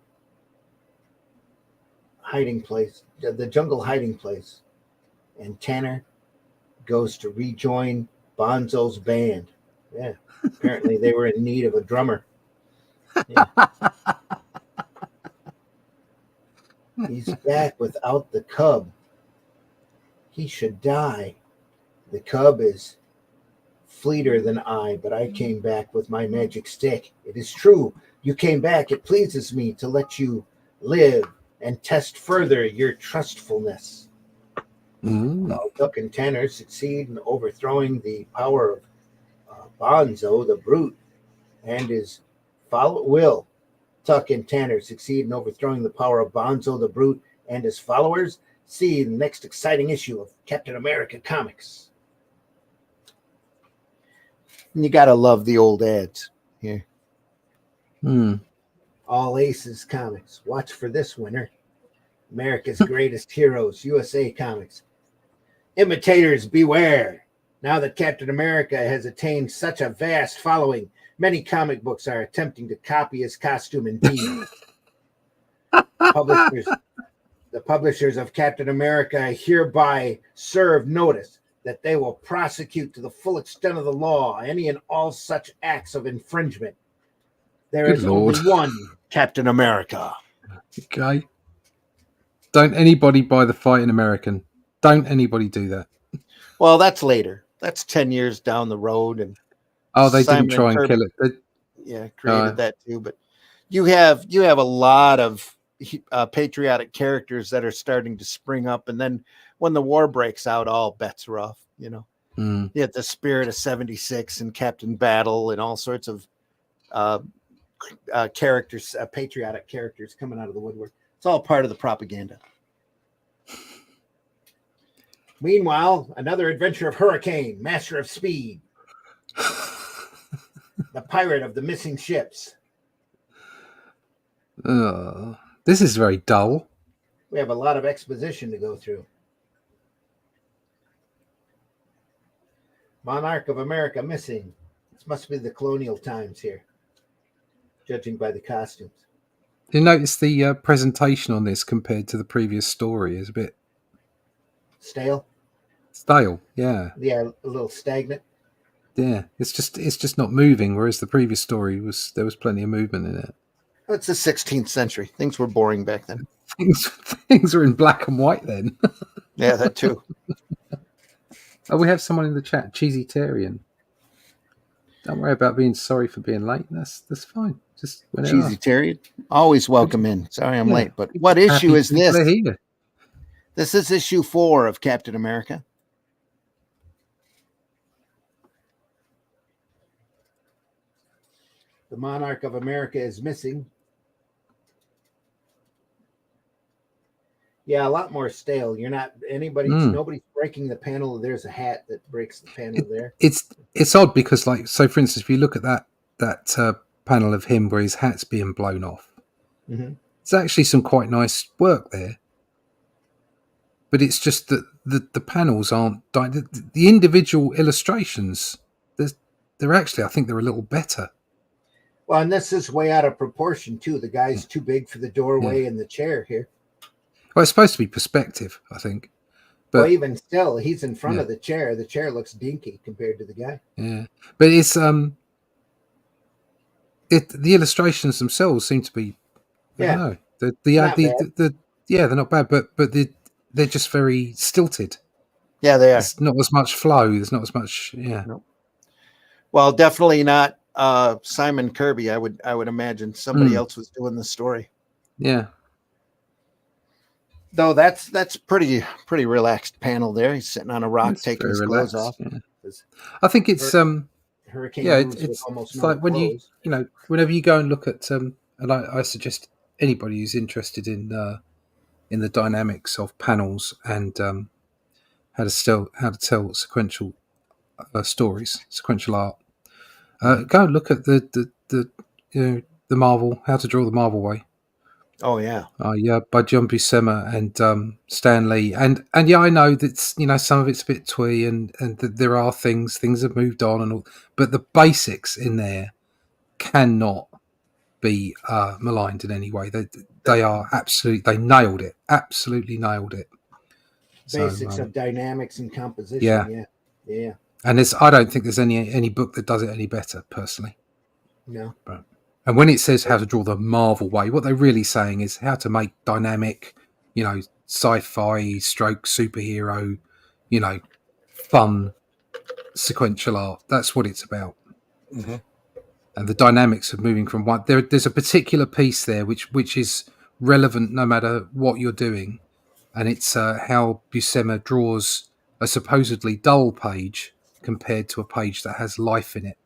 hiding place, the jungle hiding place. And Tanner goes to rejoin Bonzo's band. Yeah. Apparently they were in need of a drummer. Yeah. He's back without the cub. He should die. The cub is fleeter than I, but I came back with my magic stick. It is true. You came back. It pleases me to let you live and test further your trustfulness. Tuck and Tanner succeed in overthrowing the power of Bonzo, the brute, and his will. Tuck and Tanner succeed in overthrowing the power of Bonzo, the brute, and his followers. See the next exciting issue of Captain America Comics. And you gotta love the old ads here. All Aces Comics. Watch for this winner. America's Greatest Heroes, USA Comics. Imitators beware. Now that Captain America has attained such a vast following, many comic books are attempting to copy his costume and deeds. The publishers of Captain America hereby serve notice that they will prosecute to the full extent of the law any and all such acts of infringement. There Good is Lord. only one Captain America. Okay. Don't anybody buy the Fighting American. Don't anybody do that. Well, that's later. That's 10 years down the road. And They Simon didn't try and Kirby, kill it. created that too. But you have a lot of patriotic characters that are starting to spring up, and then when the war breaks out, all bets are off. You have the Spirit of 76 and Captain Battle and all sorts of characters, patriotic characters coming out of the woodwork. It's all part of the propaganda. Meanwhile, another adventure of Hurricane, Master of Speed, the pirate of the missing ships. This is very dull. We have a lot of exposition to go through. Monarch of America missing. This must be the colonial times here, judging by the costumes. You notice the presentation on this compared to the previous story is a bit stale. Yeah, a little stagnant. Yeah, it's just not moving. Whereas the previous story there was plenty of movement in it. It's the 16th century. Things were boring back then. Things were in black and white then. Yeah, that too. Oh, we have someone in the chat, Cheesy Tarian. Don't worry about being sorry for being late. That's fine. Just Cheesy Tarian, always welcome in. Sorry I'm late, but what issue is this? This is issue 4 of Captain America. The Monarch of America is missing. Yeah, a lot more stale. You're not nobody's breaking the panel. There's a hat that breaks the panel there. It's odd because, like, so for instance, if you look at that panel of him where his hat's being blown off, it's actually some quite nice work there. But it's just that the panels aren't the individual illustrations. They're actually, I think they're a little better. Well, and this is way out of proportion too. The guy's too big for the doorway and the chair here. Well, it's supposed to be perspective, I think. But even still, he's in front of the chair. The chair looks dinky compared to the guy. Yeah, but it's the illustrations themselves seem to be. I don't know. They're not bad, but they're just very stilted. Yeah, they are. There's not as much flow. There's not as much. Yeah. Nope. Well, definitely not Simon Kirby. I would imagine somebody else was doing the story. Yeah. Though that's pretty relaxed panel there. He's sitting on a rock taking his clothes off. Yeah. I think it's Hurricane. Yeah, it's like when clothes. you whenever you go and look at and I suggest anybody who's interested in the dynamics of panels and how to tell sequential stories, sequential art. Go and look at the Marvel, How to Draw the Marvel Way. Oh yeah, by John Buscema and Stan Lee, and yeah, I know that some of it's a bit twee, and that there are things have moved on and all, but the basics in there cannot be maligned in any way. They are absolutely, they nailed it, absolutely nailed it. Basics of dynamics and composition. Yeah. And I don't think there's any book that does it any better, personally. No. Right. And when it says how to draw the Marvel way, what they're really saying is how to make dynamic, sci-fi stroke superhero, fun sequential art. That's what it's about. Mm-hmm. And the dynamics of moving from one. There's a particular piece there which is relevant no matter what you're doing, and it's how Buscema draws a supposedly dull page compared to a page that has life in it.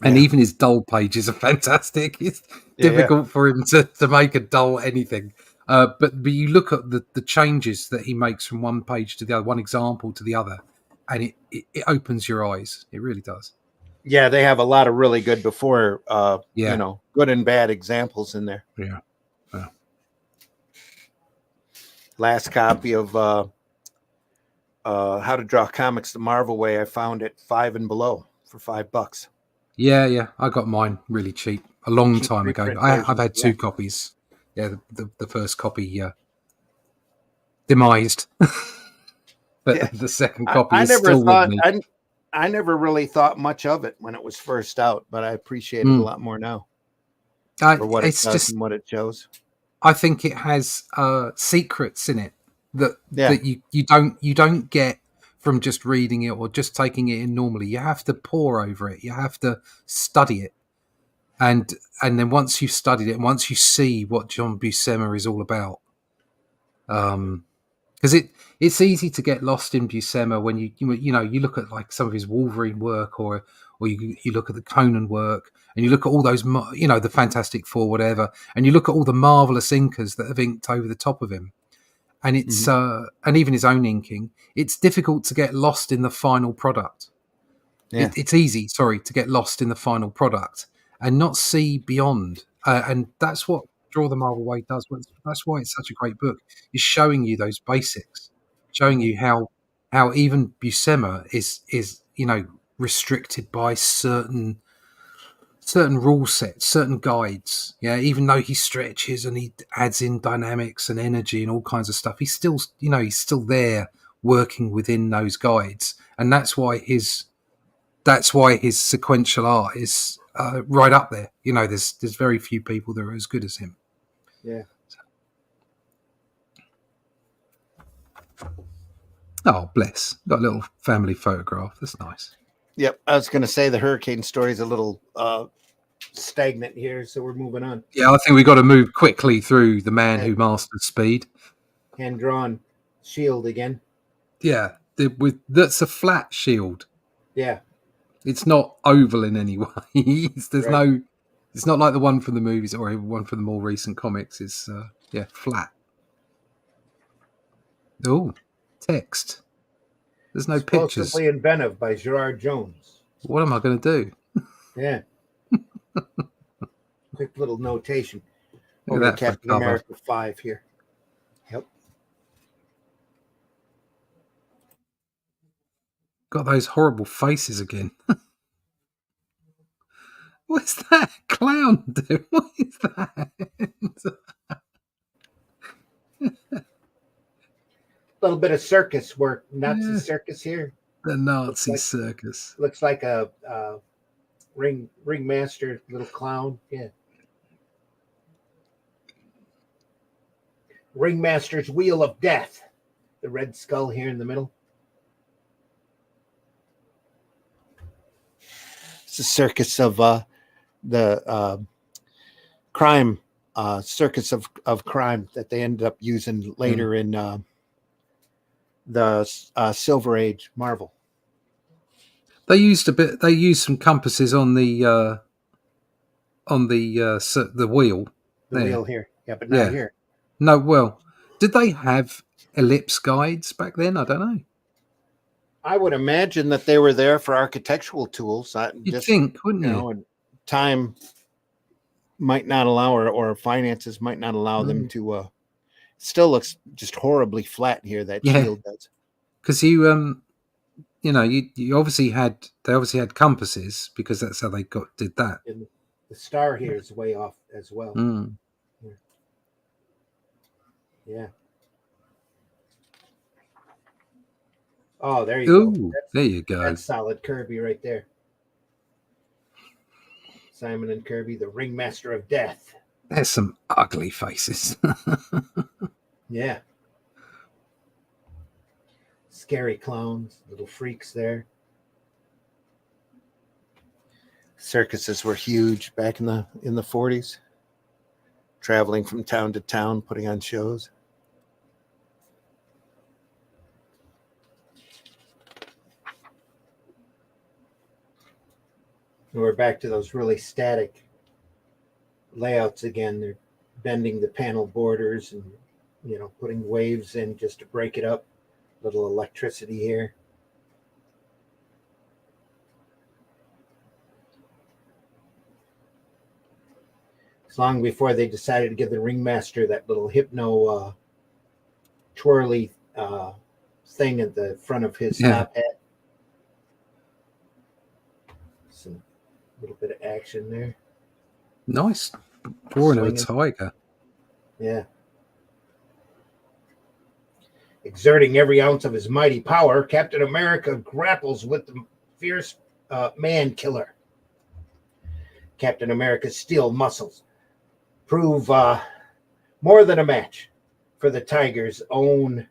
And even his dull pages are fantastic. It's difficult for him to make a dull anything. But you look at the changes that he makes from one page to the other, one example to the other, and it opens your eyes. It really does. Yeah, they have a lot of really good before, good and bad examples in there. Yeah. Last copy of How to Draw Comics the Marvel Way, I found it 5 and below for $5. Yeah, I got mine really cheap a long time ago. I've had 2 copies. Yeah, the first copy demised, but the second copy is still with me. I never really thought much of it when it was first out, but I appreciate it a lot more now. for what it does and what it shows. I think it has secrets in it that you don't get from just reading it or just taking it in normally. You have to pore over it. You have to study it, and then once you've studied it, and once you see what John Buscema is all about, because it's easy to get lost in Buscema when you look at like some of his Wolverine work or you look at the Conan work and you look at all those the Fantastic Four, whatever, and you look at all the marvelous inkers that have inked over the top of him, and it's and even his own inking. It's difficult to get lost in the final product. Yeah. It's easy, to get lost in the final product and not see beyond, and that's what Draw the Marvel Way does. That's why it's such a great book. Is showing you those basics, showing you how even Buscema is restricted by certain rule sets, certain guides. Yeah, even though he stretches and he adds in dynamics and energy and all kinds of stuff, he's still there working within those guides, and that's why his sequential art is right up there. There's very few people that are as good as him. Yeah. Oh, bless. Got a little family photograph. That's nice. Yep. I was going to say the hurricane story is a little stagnant here, so we're moving on. Yeah, I think we got to move quickly through The Man Who Mastered Speed. Hand-drawn shield again. Yeah. That's a flat shield. Yeah. It's not oval in any way. It's not like the one from the movies or one from the more recent comics. It's flat. Oh, text. There's no pictures. Explosively Inventive by Gerard Jones. What am I going to do? Yeah. Quick little notation. Over Captain America 5 here. Yep. Got those horrible faces again. What's that clown do? What is that? A little bit of circus work. Nazi circus here. The Nazi circus. Looks like a ringmaster little clown. Yeah. Ringmaster's Wheel of Death. The red skull here in the middle. It's a circus of the crime, circus of crime that they ended up using later in the Silver Age Marvel. They used some compasses on the wheel. The wheel here, but not here. No, well, did they have ellipse guides back then? I don't know. I would imagine that they were there for architectural tools. You'd think, wouldn't you? And time might not allow, or finances might not allow them to. Still looks just horribly flat here. That shield does. Because you obviously had compasses, because that's how they did that. And the star here is way off as well. Yeah. Oh, there you go. There you go. That's solid Kirby right there. Simon and Kirby, the Ringmaster of Death. There's some ugly faces. Yeah. Scary clowns, little freaks there. Circuses were huge back in the 40s. Traveling from town to town, putting on shows. And we're back to those really static layouts again. They're bending the panel borders and, putting waves in just to break it up. Little electricity here. It's long before they decided to give the Ringmaster that little hypno twirly thing at the front of his top hat. Some little bit of action there. Nice drawing of a tiger. Yeah. Exerting every ounce of his mighty power, Captain America grapples with the fierce man killer. Captain America's steel muscles prove more than a match for the Tiger's own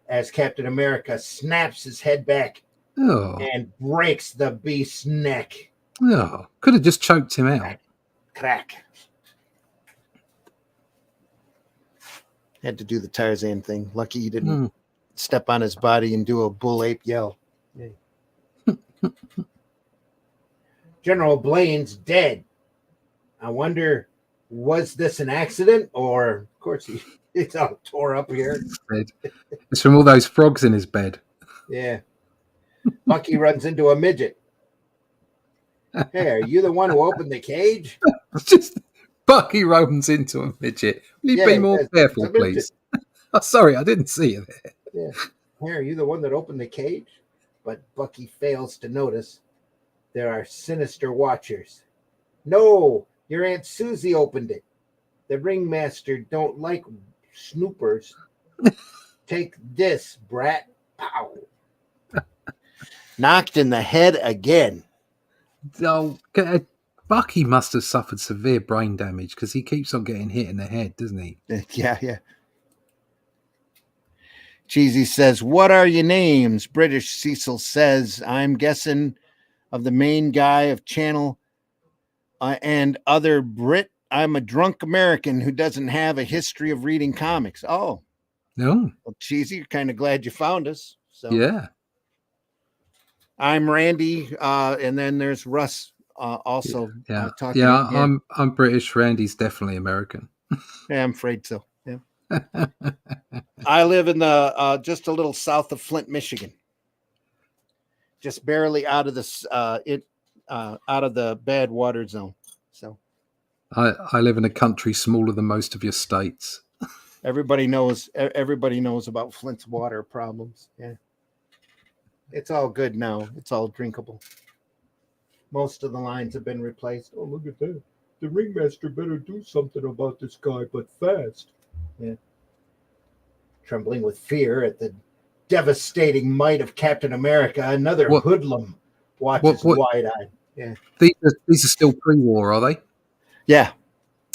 as Captain America snaps his head back and breaks the beast's neck. Oh, could have just choked him out. Crack. Had to do the Tarzan thing. Lucky he didn't step on his body and do a bull ape yell. Yeah. General Blaine's dead. I wonder, was this an accident? Or, of course, it's all tore up here. It's from all those frogs in his bed. Yeah. Bucky runs into a midget. Hey, are you the one who opened the cage? Just Bucky runs into a midget. Will you be more careful, please? Oh, sorry, I didn't see you there. Yeah. Hey, are you the one that opened the cage? But Bucky fails to notice there are sinister watchers. No, your Aunt Susie opened it. The ringmaster don't like snoopers. Take this, brat. Pow. Knocked in the head again. Oh, Bucky must have suffered severe brain damage because he keeps on getting hit in the head, doesn't he? Yeah. Cheesy says, what are your names? British Cecil says, I'm guessing of the main guy of channel and other Brit. I'm a drunk American who doesn't have a history of reading comics. Oh. No. Well, Cheesy, you're kind of glad you found us. So yeah. I'm Randy, and then there's Russ also. Yeah, talking I'm British. Randy's definitely American. Yeah, I'm afraid so. Yeah. I live in the just a little south of Flint, Michigan, just barely out of this out of the bad water zone. So I live in a country smaller than most of your states. Everybody knows about Flint's water problems. Yeah. It's all good now. It's all drinkable. Most of the lines have been replaced. Oh, look at that. The ringmaster better do something about this guy, but fast. Yeah. Trembling with fear at the devastating might of Captain America, another hoodlum watches wide-eyed. Yeah. These are still pre-war, are they? Yeah.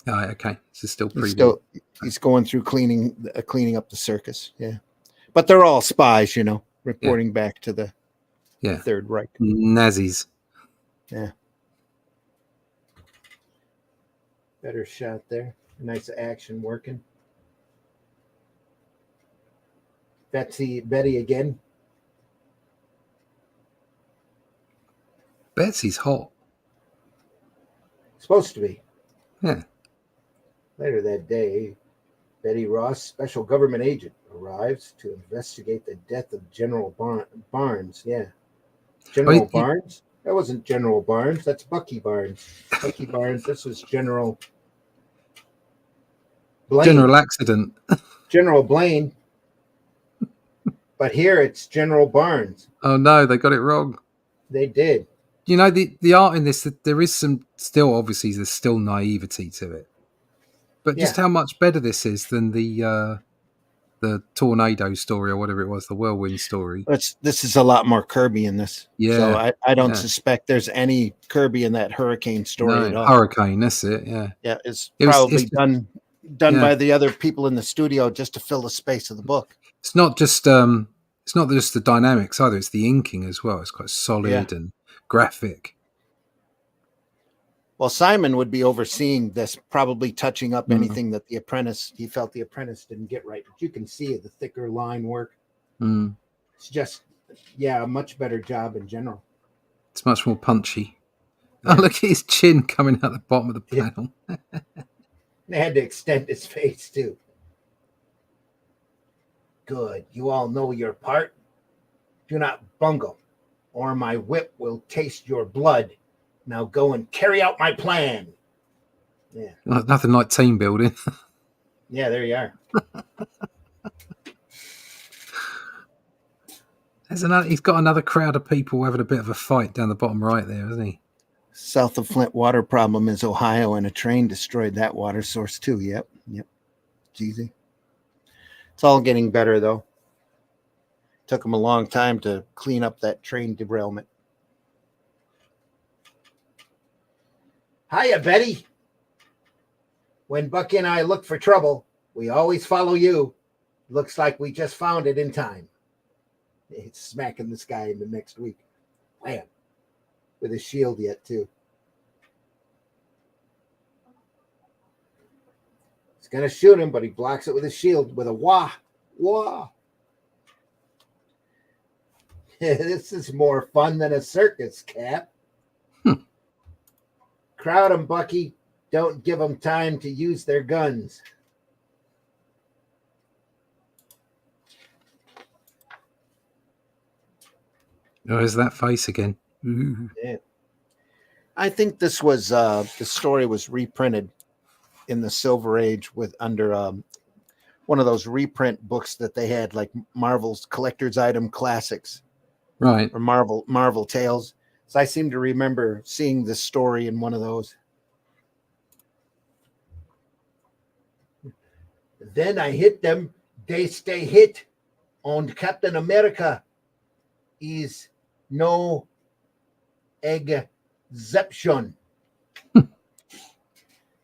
Oh, okay. This is still pre-war. He's going through cleaning up the circus. Yeah. But they're all spies, reporting back to the Third Reich. Nazis. Yeah. Better shot there. Nice action working. Betty again. Betsy's hot. Supposed to be. Yeah. Later that day, Betty Ross, special government agent, arrives to investigate the death of General Barnes. Yeah. General Barnes? That wasn't General Barnes. That's Bucky Barnes. Bucky Barnes. This was General Blaine. General Accident. General Blaine. But here it's General Barnes. Oh, no. They got it wrong. They did. The art in this, there is obviously there's still naivety to it. But just how much better this is than the tornado story or whatever it was, the whirlwind story. This is a lot more Kirby in this. Yeah. So I don't suspect there's any Kirby in that hurricane story at all. Hurricane, that's it, yeah. Yeah, it's probably done by the other people in the studio just to fill the space of the book. It's not just the dynamics either, it's the inking as well. It's quite solid and graphic. Well, Simon would be overseeing this, probably touching up anything that he felt the apprentice didn't get right. But you can see the thicker line work. It's just, a much better job in general. It's much more punchy. Yeah. Oh, look at his chin coming out the bottom of the panel. They had to extend his face, too. Good. You all know your part. Do not bungle, or my whip will taste your blood. Now go and carry out my plan. Yeah. Nothing like team building. Yeah, there you are. He's got another crowd of people having a bit of a fight down the bottom right there, hasn't he? South of Flint water problem is Ohio, and a train destroyed that water source too. Yep. It's easy. It's all getting better, though. Took them a long time to clean up that train derailment. Hiya, Betty. When Bucky and I look for trouble, we always follow you. Looks like we just found it in time. He's smacking this guy in the next week. Wham. With his shield yet, too. He's going to shoot him, but he blocks it with his shield with a wah. Wah. This is more fun than a circus, Cap. Crowd them, Bucky. Don't give them time to use their guns. Oh, there's that face again. Ooh. Yeah. I think this was the story was reprinted in the Silver Age with under one of those reprint books that they had, like Marvel's collector's item classics, Right? Or Marvel Tales. So I seem to remember seeing this story in one of those. Then I hit them. They stay hit. On Captain America is no exception.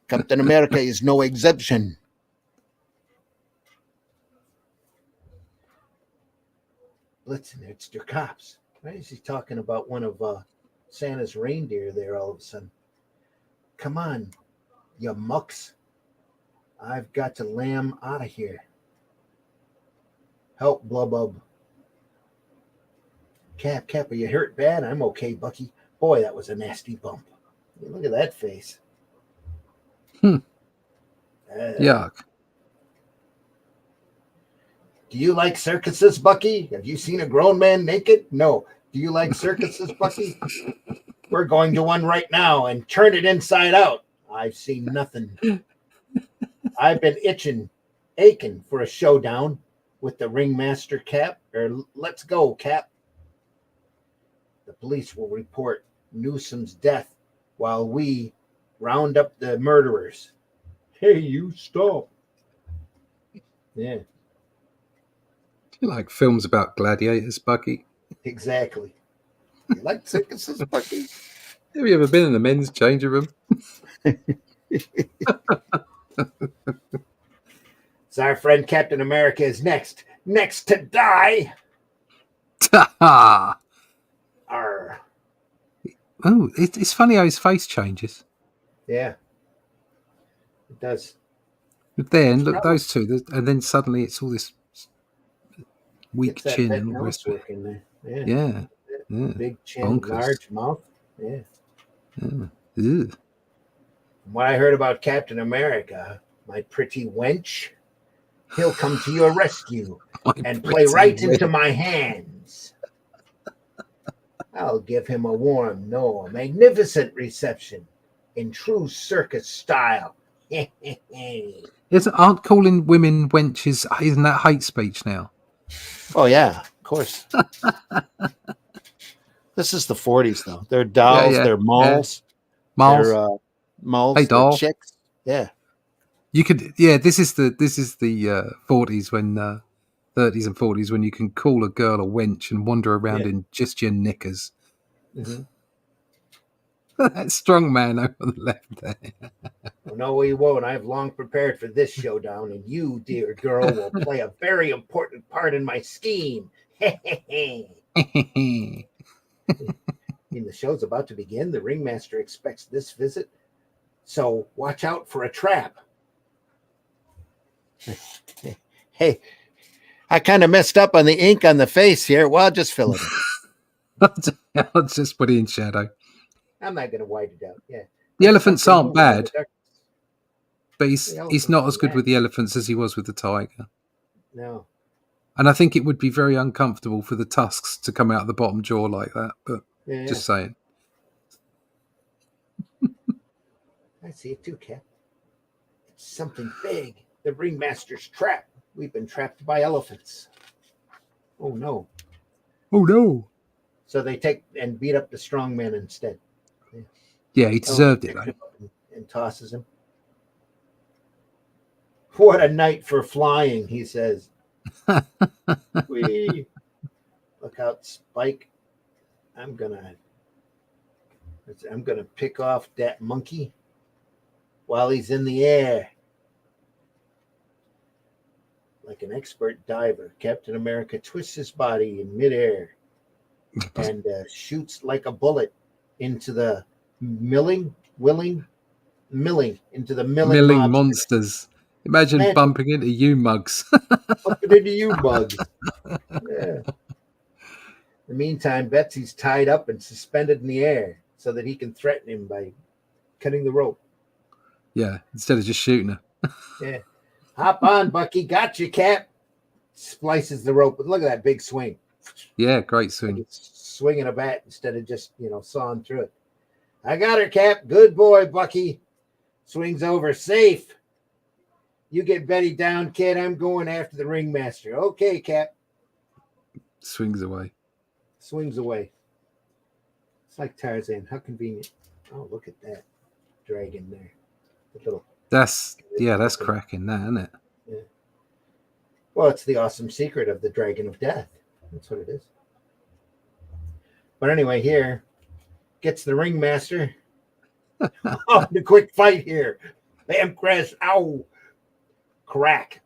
Captain America is no exception. Listen, it's the cops. Why is he talking about one of Santa's reindeer there all of a sudden? Come on, you mucks. I've got to lamb out of here. Help, Blubub. Cap, are you hurt bad? I'm okay, Bucky. Boy, that was a nasty bump. Look at that face. Yuck. Do you like circuses, Bucky? Have you seen a grown man naked? No. Do you like circuses, Bucky? We're going to one right now and turn it inside out. I've seen nothing. I've been aching for a showdown with the ringmaster, Cap. Let's go, Cap. The police will report Newsom's death while we round up the murderers. Hey, you stop. Yeah. You like films about gladiators, Bucky? Exactly. You like circuses, Bucky? Have you ever been in the men's changing room? So our friend Captain America is next to die. Ta-ha! Arr. Oh, it's funny how his face changes. Yeah, it does. But then, look, those two, and then suddenly it's all this weak chin and all the rest of it. In there. Yeah. Big chin, Bonkers. Large mouth. Yeah. Ew. From what I heard about Captain America, my pretty wench, he'll come to your rescue and play right into my hands. I'll give him a warm, no, a magnificent reception in true circus style. Aren't calling women wenches, isn't that hate speech now? Oh, yeah, of course. This is the 40s, though. They're dolls, they're malls. Malls. They're malls, hey, doll. they're chicks. Yeah. You could, this is the 40s when 30s and 40s when you can call a girl a wench and wander around in just your knickers. Mm-hmm. That strong man over the left there. Well, no, we won't. I've long prepared for this showdown, and you, dear girl, will play a very important part in my scheme. The show's about to begin. The ringmaster expects this visit, so watch out for a trap. Hey, I kind of messed up on the ink on the face here. Well, I'll just fill it in. I'll just put it in shadow. I'm not going to white it out. Yeah. The elephants aren't bad, but he's not as good with the elephants as he was with the tiger. No. And I think it would be very uncomfortable for the tusks to come out of the bottom jaw like that, but just saying. I see it too, Cap. It's something big. The ringmaster's trap. We've been trapped by elephants. Oh, no. Oh, no. So they take and beat up the strong man instead. Yeah, he deserved it, though. And tosses him. What a night for flying, he says. Whee. Look out, Spike. I'm gonna pick off that monkey while he's in the air. Like an expert diver, Captain America twists his body in midair and shoots like a bullet into the milling monsters. Imagine bumping into you mugs. Bumping into you mugs. Yeah. In the meantime, Betsy's tied up and suspended in the air so that he can threaten him by cutting the rope. Yeah, instead of just shooting her. Yeah. Hop on, Bucky. Got you, Cap. Splices the rope. But look at that big swing. Yeah, great swing. Like it's swinging a bat instead of just, sawing through it. I got her, Cap. Good boy, Bucky. Swings over. Safe. You get Betty down, kid. I'm going after the ringmaster. Okay, Cap. Swings away. It's like Tarzan. How convenient. Oh, look at that dragon there. That's cracking, that, isn't it? Yeah. Well, it's the awesome secret of the Dragon of Death. That's what it is. But anyway, here gets the ringmaster. Oh, the quick fight here. Bam, crash. Ow. Crack.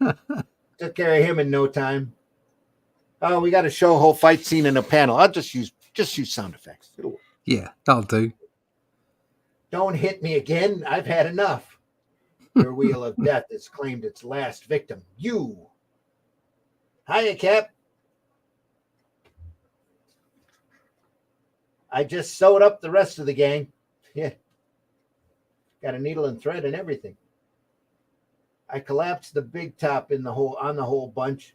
Took care of him in no time. Oh, we got to show a whole fight scene in a panel. I'll just use sound effects. It'll work. Yeah, that'll do. Don't hit me again. I've had enough. Your wheel of death has claimed its last victim. You. Hiya, Cap. I just sewed up the rest of the gang. Yeah. Got a needle and thread and everything. I collapsed the big top on the whole bunch.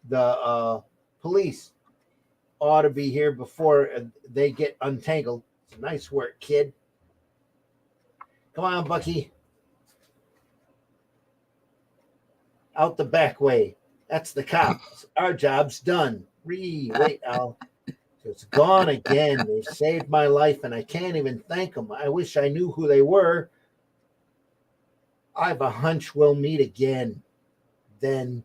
The police ought to be here before they get untangled. Nice work, kid. Come on, Bucky. Out the back way. That's the cops. Our job's done. Wait, Al. It's gone again. They saved my life, and I can't even thank them. I wish I knew who they were. I have a hunch we'll meet again. Then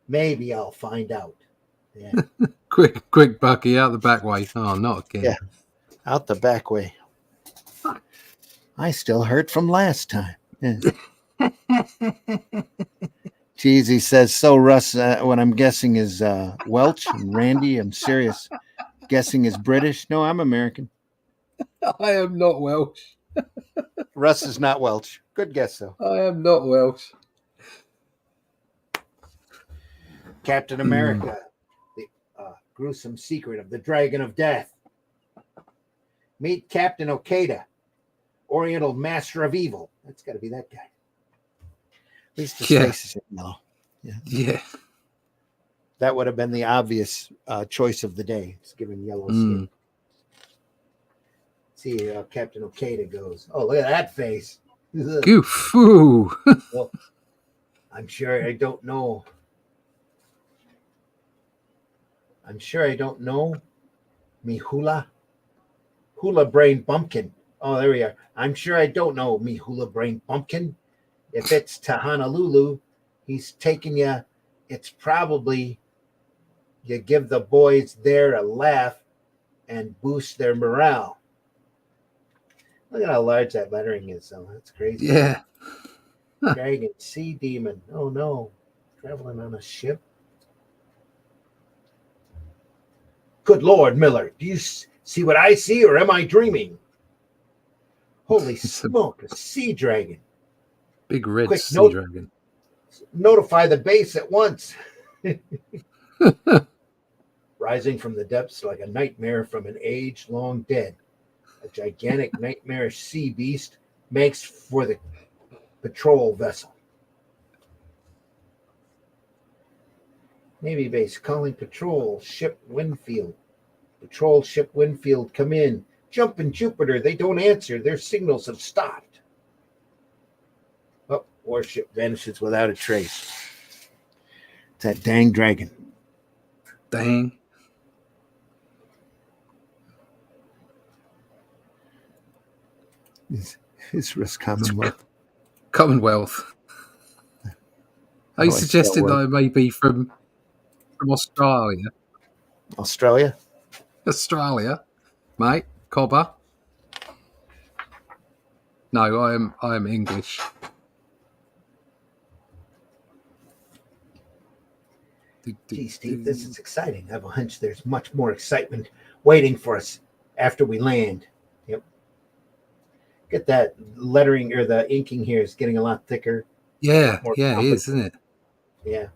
maybe I'll find out. Yeah. quick, Bucky, out the back way. Oh, not again. Yeah. Out the back way. I still hurt from last time. Yeah. Cheesy says, so Russ, what I'm guessing is Welsh, and Randy, I'm serious. Guessing is British. No, I'm American. I am not Welsh. Russ is not Welsh. Good guess, though. I am not Welsh. Captain America, the gruesome secret of the Dragon of Death. Meet Captain Okada, Oriental Master of Evil. That's got to be that guy. At least his face is in yellow. Yeah. That would have been the obvious choice of the day. It's given yellow skin. See how Captain Okada goes. Oh, look at that face. Goof. Well, I'm sure I don't know. Me hula brain bumpkin. Oh, there we are. I'm sure I don't know me hula brain bumpkin. If it's to Honolulu, he's taking you. It's probably you give the boys there a laugh and boost their morale. Look at how large that lettering is, though. That's crazy. Yeah. Dragon, sea demon. Oh, no. Traveling on a ship. Good Lord, Miller. Do you see what I see, or am I dreaming? Holy smoke, a sea dragon. Big red sea dragon. Notify the base at once. Rising from the depths like a nightmare from an age long dead. A gigantic nightmarish sea beast makes for the patrol vessel. Navy base calling patrol ship Winfield. Patrol ship Winfield, come in. Jump in Jupiter. They don't answer. Their signals have stopped. Oh, warship vanishes without a trace. It's that dang dragon. Dang. His risk Commonwealth. Commonwealth. Are you suggesting that I may be from Australia? Australia, mate. Cobber. No, I am English. Gee, Steve, this is exciting. I have a hunch there's much more excitement waiting for us after we land. Yep. Get that lettering or the inking here is getting a lot thicker. Yeah, yeah, it is, isn't it? Yeah.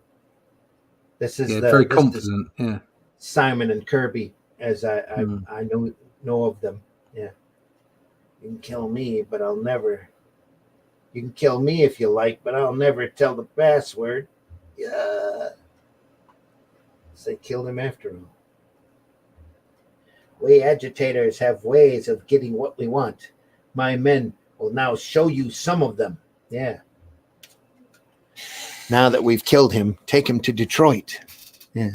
This is very confident. Yeah. Simon and Kirby, as I know of them. Yeah. You can kill me, but I'll never. You can kill me if you like, but I'll never tell the password. Yeah. So they killed him after all. We agitators have ways of getting what we want. My men will now show you some of them. Yeah. Now that we've killed him, take him to Detroit. Yeah.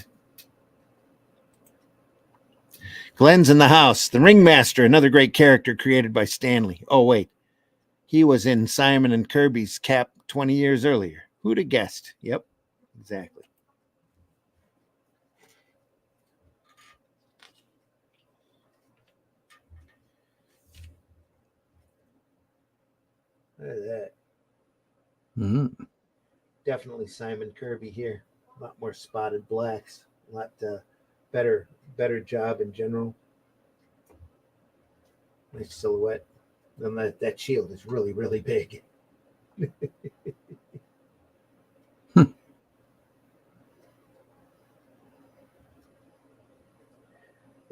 Glenn's in the house. The ringmaster, another great character created by Stanley. Oh, wait. He was in Simon and Kirby's Cap 20 years earlier. Who'd have guessed? Yep, exactly. Look at that. Mm-hmm. Definitely Simon Kirby here. A lot more spotted blacks. A lot better job in general. Nice silhouette. And that shield is really, really big. The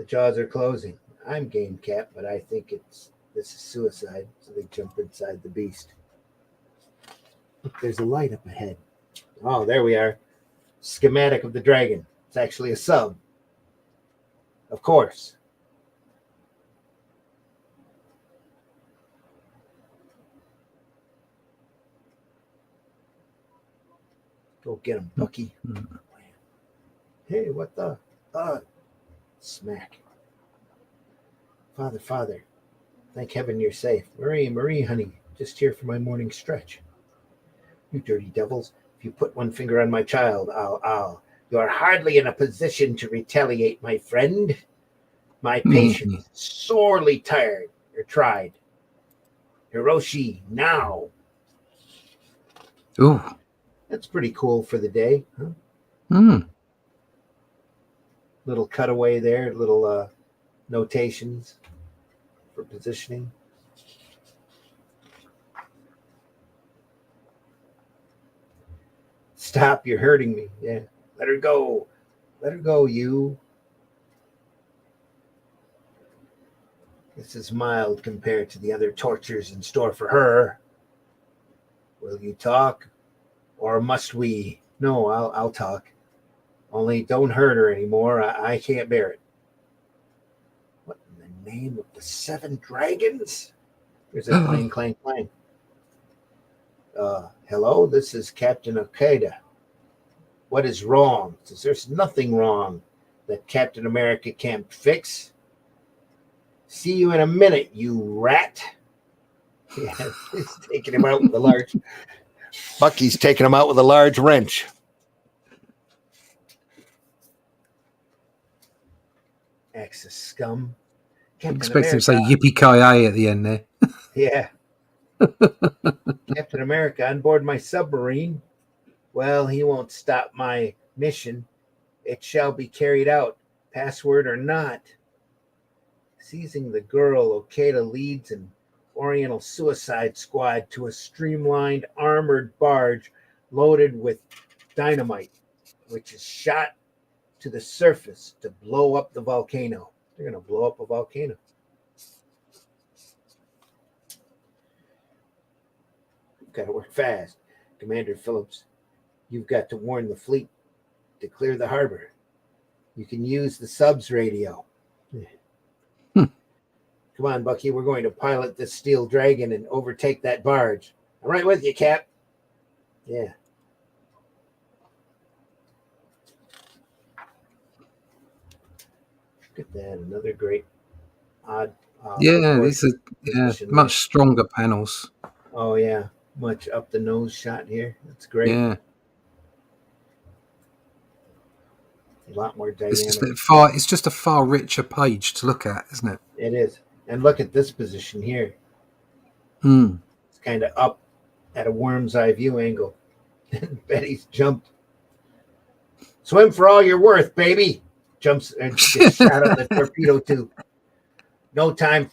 jaws are closing. I'm game, Cap, but I think this is suicide. So they jump inside the beast. Look, there's a light up ahead. Oh, there we are. Schematic of the dragon. It's actually a sub. Of course. Go get him, Bucky. Mm-hmm. Hey, what the? Smack. Father. Thank heaven you're safe. Marie, honey. Just here for my morning stretch. You dirty devils. If you put one finger on my child, I'll. You are hardly in a position to retaliate, my friend. My patience sorely tried. Hiroshi, now. Ooh. That's pretty cool for the day, huh? Little cutaway there, little notations for positioning. Stop, you're hurting me. Yeah. Let her go. Let her go, you. This is mild compared to the other tortures in store for her. Will you talk? Or must we? No, I'll talk. Only don't hurt her anymore. I can't bear it. What in the name of the 7 dragons? There's a clang, clang, clang. Hello, this is Captain Okada. What is wrong? There's nothing wrong that Captain America can't fix. See you in a minute, you rat. Yeah, he's taking him out with a large... Bucky's taking him out with a large wrench. Axis scum. I expect him to say yippee-ki-yay at the end there. Yeah. Captain America on board my submarine. Well, he won't stop my mission. It shall be carried out, password or not. Seizing the girl, Okada leads an Oriental suicide squad to a streamlined armored barge loaded with dynamite, which is shot to the surface to blow up the volcano. They're going to blow up a volcano. We've got to work fast. Commander Phillips, you've got to warn the fleet to clear the harbor. You can use the subs radio. Come on, Bucky. We're going to pilot this steel dragon and overtake that barge. I'm right with you, Cap. Yeah. Look at that. Another great odd. These are much stronger panels. Oh, yeah. Much up the nose shot here. That's great. Yeah. A lot more dynamic. It's just a far richer page to look at, isn't it? It is. And look at this position here. It's kind of up at a worm's eye view angle. Betty's jumped Swim for all you're worth, baby. Jumps and gets shot out of the torpedo tube. No time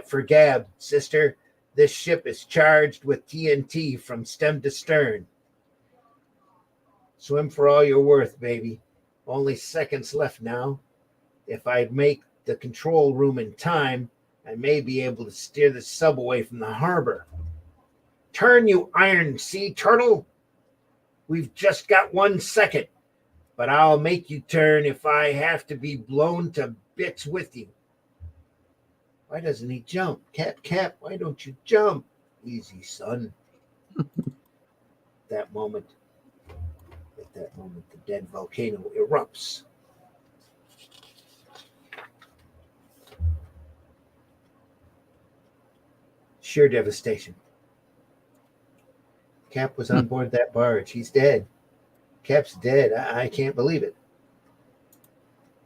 for gab, sister. This ship is charged with TNT from stem to stern. Swim for all you're worth, baby. Only seconds left now. If I make the control room in time, I may be able to steer the sub away from the harbor. Turn, you iron sea turtle. We've just got 1 second, but I'll make you turn if I have to be blown to bits with you. Why doesn't he jump? Cap, why don't you jump? Easy, son. At that moment, the dead volcano erupts. Sheer devastation. Cap was on board that barge. He's dead. Cap's dead. I can't believe it.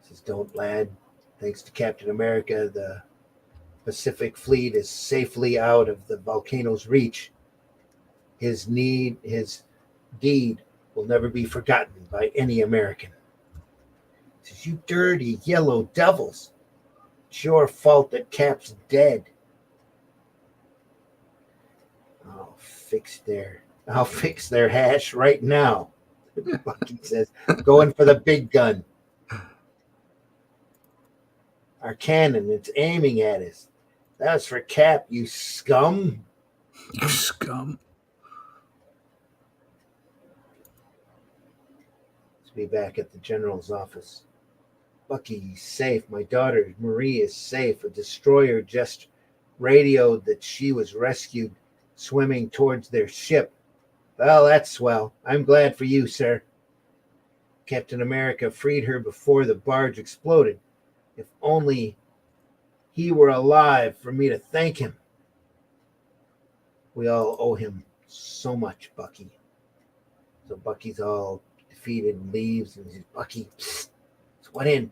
He says, don't, lad. Thanks to Captain America, the Pacific Fleet is safely out of the volcano's reach. His deed will never be forgotten by any American. He says, you dirty yellow devils. It's your fault that Cap's dead. I'll fix their hash right now. Bucky says, going for the big gun. Our cannon, it's aiming at us. That's for Cap, you scum. You scum. Let's be back at the general's office. Bucky's safe. My daughter, Marie, is safe. A destroyer just radioed that she was rescued swimming towards their ship. Well, that's swell. I'm glad for you, sir. Captain America freed her before the barge exploded. If only he were alive for me to thank him. We all owe him so much, Bucky. So Bucky's all defeated and leaves, and says, Bucky, psst, what in?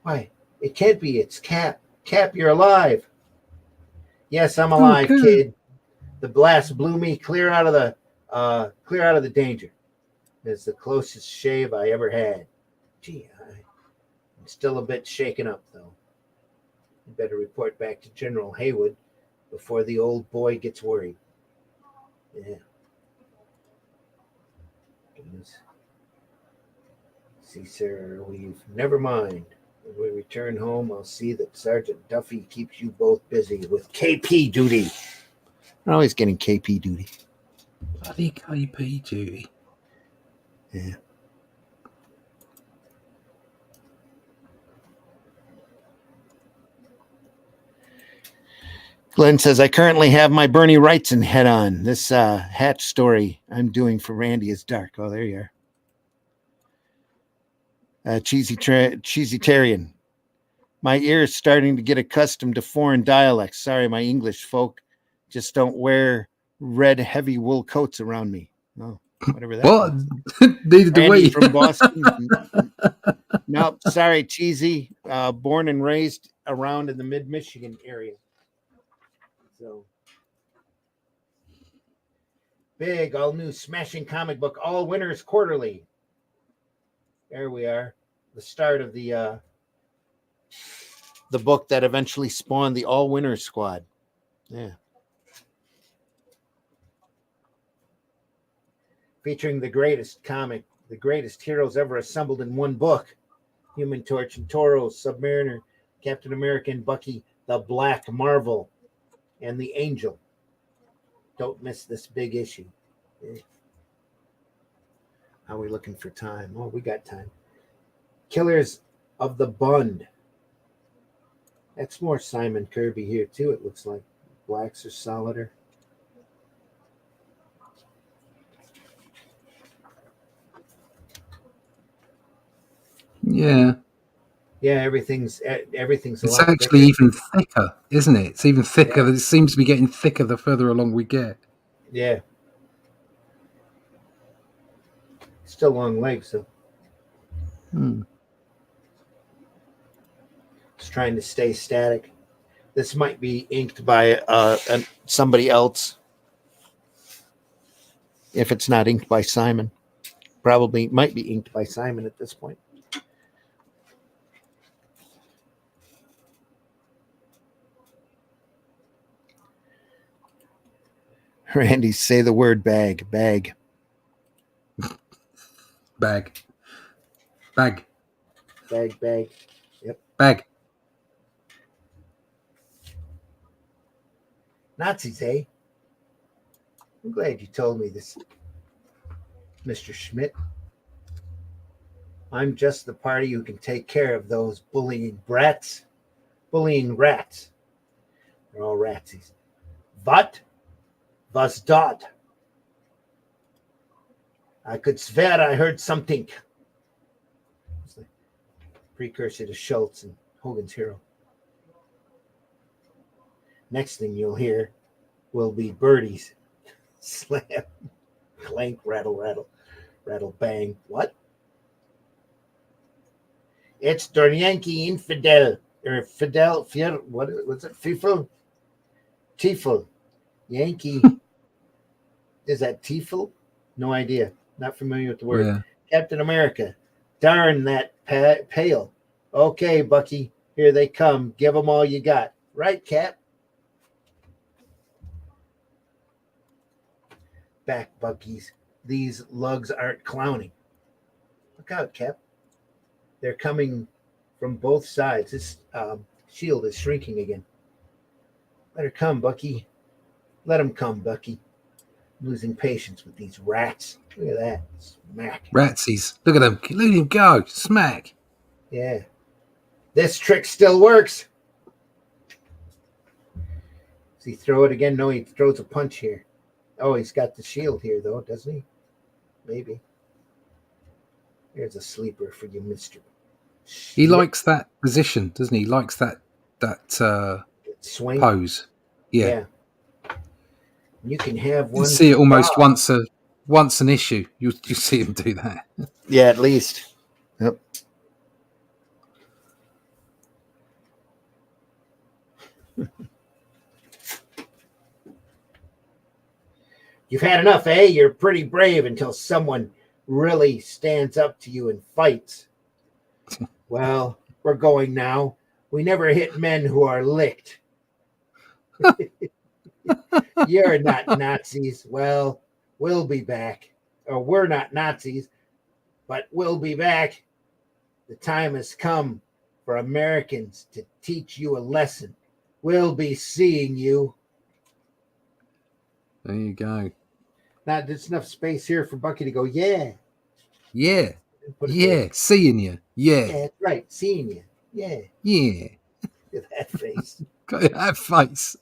Why? It can't be. It's Cap. Cap, you're alive. Yes, I'm alive, kid. The blast blew me clear out of the danger. It's the closest shave I ever had. Gee, I'm still a bit shaken up, though. You better report back to General Haywood before the old boy gets worried. Yeah. See, sir, never mind. When we return home, I'll see that Sergeant Duffy keeps you both busy with KP duty. I'm always getting KP duty. Bloody KP duty. Yeah. Glenn says, I currently have my Bernie Wrightson head on. This hatch story I'm doing for Randy is dark. Oh, there you are. Cheesy Tarian. My ear is starting to get accustomed to foreign dialects. Sorry, my English folk just don't wear red, heavy wool coats around me. Oh, whatever that what? Neither do we. From Boston. Nope, sorry, Cheesy. Born and raised around in the mid-Michigan area. So, big, all-new smashing comic book, All Winners Quarterly. There we are. The start of the book that eventually spawned the All Winners Squad. Yeah. Featuring the greatest heroes ever assembled in one book. Human Torch and Toro, Submariner, Captain America and Bucky, the Black Marvel, and the Angel. Don't miss this big issue. Yeah. How are we looking for time? Oh, we got time. Killers of the Bund. That's more Simon Kirby here, too, it looks like. Blacks are solider. Yeah. Yeah, everything's a it's lot actually thicker. Even thicker, isn't it? It's even thicker. Yeah. It seems to be getting thicker the further along we get. Yeah. Still long legs, though. It's trying to stay static. This might be inked by somebody else. If it's not inked by Simon. Probably might be inked by Simon at this point. Randy, say the word bag. Bag. Bag. Bag. Bag, bag. Yep. Bag. Nazis, eh? I'm glad you told me this, Mr. Schmidt. I'm just the party who can take care of those bullying rats. They're all ratsies. What was dot? I could swear I heard something. It's the precursor to Schultz and Hogan's Hero. Next thing you'll hear will be birdies. Slam, clank, rattle, rattle, rattle, bang. What? It's der Yankee infidel. Or Fidel, what was it? Fiefel? Tiefel. Yankee. Is that Tiefel? No idea. Not familiar with the word. Yeah. Captain America. Darn that pail. Okay, Bucky. Here they come. Give them all you got. Right, Cap? Back, Buckies. These lugs aren't clowning. Look out, Cap. They're coming from both sides. This shield is shrinking again. Let her come, Bucky. Let them come, Bucky. I'm losing patience with these rats. Look at that. Smack. Ratsies. Look at them. Look at him go. Smack. Yeah. This trick still works. Does he throw it again? No, he throws a punch here. Oh, he's got the shield here, though, doesn't he? Maybe. Here's a sleeper for you, Mr. He likes that position, doesn't he? He likes that swing pose. Yeah. You can have one. You see it almost once an issue. You see him do that. Yeah, at least. Yep. You've had enough, eh? You're pretty brave until someone really stands up to you and fights. Well, we're going now. We never hit men who are licked. You're not Nazis. Well, we'll be back. Or we're not Nazis, but we'll be back. The time has come for Americans to teach you a lesson. We'll be seeing you. There you go. Now, there's enough space here for Bucky to go, yeah. Yeah. Yeah. Seeing you. Yeah. Yeah, that's right. Seeing you. Yeah. Yeah. Look at that face. Got that face.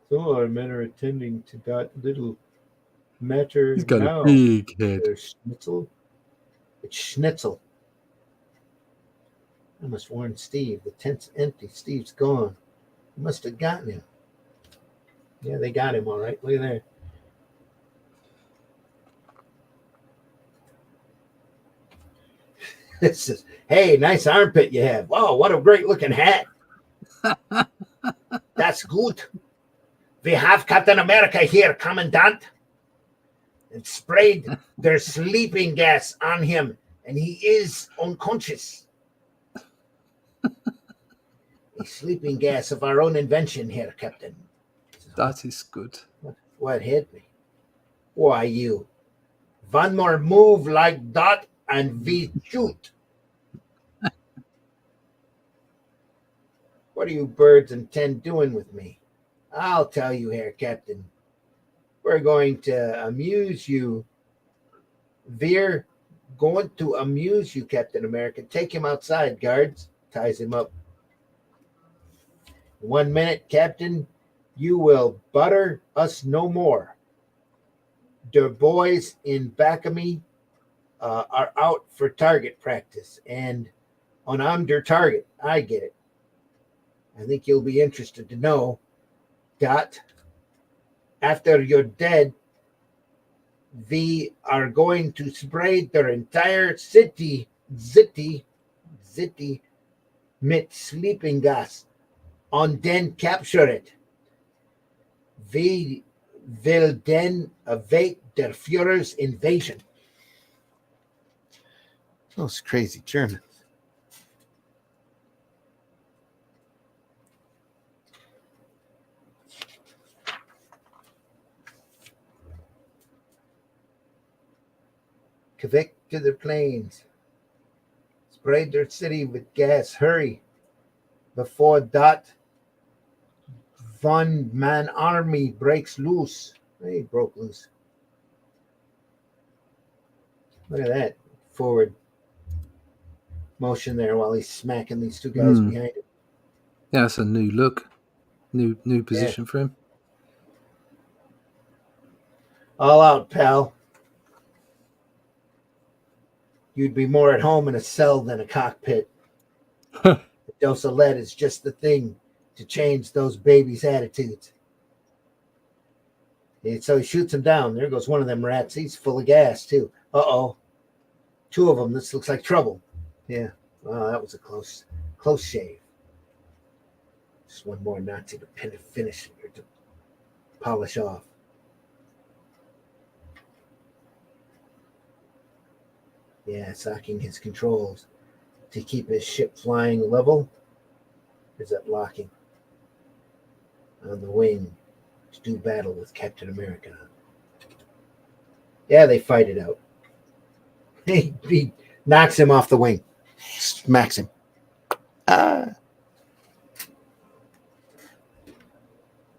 Some of our men are attending to that little matter. He's got now. a big head. There's Schnitzel. It's Schnitzel. I must warn Steve. The tent's empty. Steve's gone. You must have gotten him. Yeah, they got him all right. Look at there. This is, hey, nice armpit you have. Wow, what a great looking hat. That's good. We have Captain America here, Commandant. And sprayed their sleeping gas on him, and he is unconscious. A sleeping gas of our own invention here, Captain. That is good. What hit me? Why, you. One more move like that, and we shoot. What are you birds intend doing with me? I'll tell you here, Captain. We're going to amuse you. We're going to amuse you, Captain America. Take him outside, guards. Ties him up. 1 minute, Captain. You will butter us no more. The boys in back of me are out for target practice, and I'm their target. I get it. I think you'll be interested to know that after you're dead, we are going to spray their entire city with sleeping gas, and then capture it. We will then await der Führer's invasion. Those crazy Germans. Quebec to the plains. Spray their city with gas. Hurry. Before that von man army breaks loose. He broke loose. Look at that. Forward motion there while he's smacking these two guys behind him. Yeah, that's a new look. New position for him. All out, pal. You'd be more at home in a cell than a cockpit. A dose of lead is just the thing to change those babies' attitudes. And so he shoots him down. There goes one of them rats. He's full of gas, too. Uh-oh. Two of them. This looks like trouble. Yeah. Well, that was a close shave. Just one more Nazi to finish or to polish off. Yeah, socking his controls to keep his ship flying level. Is that locking on the wing to do battle with Captain America? Yeah, they fight it out. He knocks him off the wing, smacks him.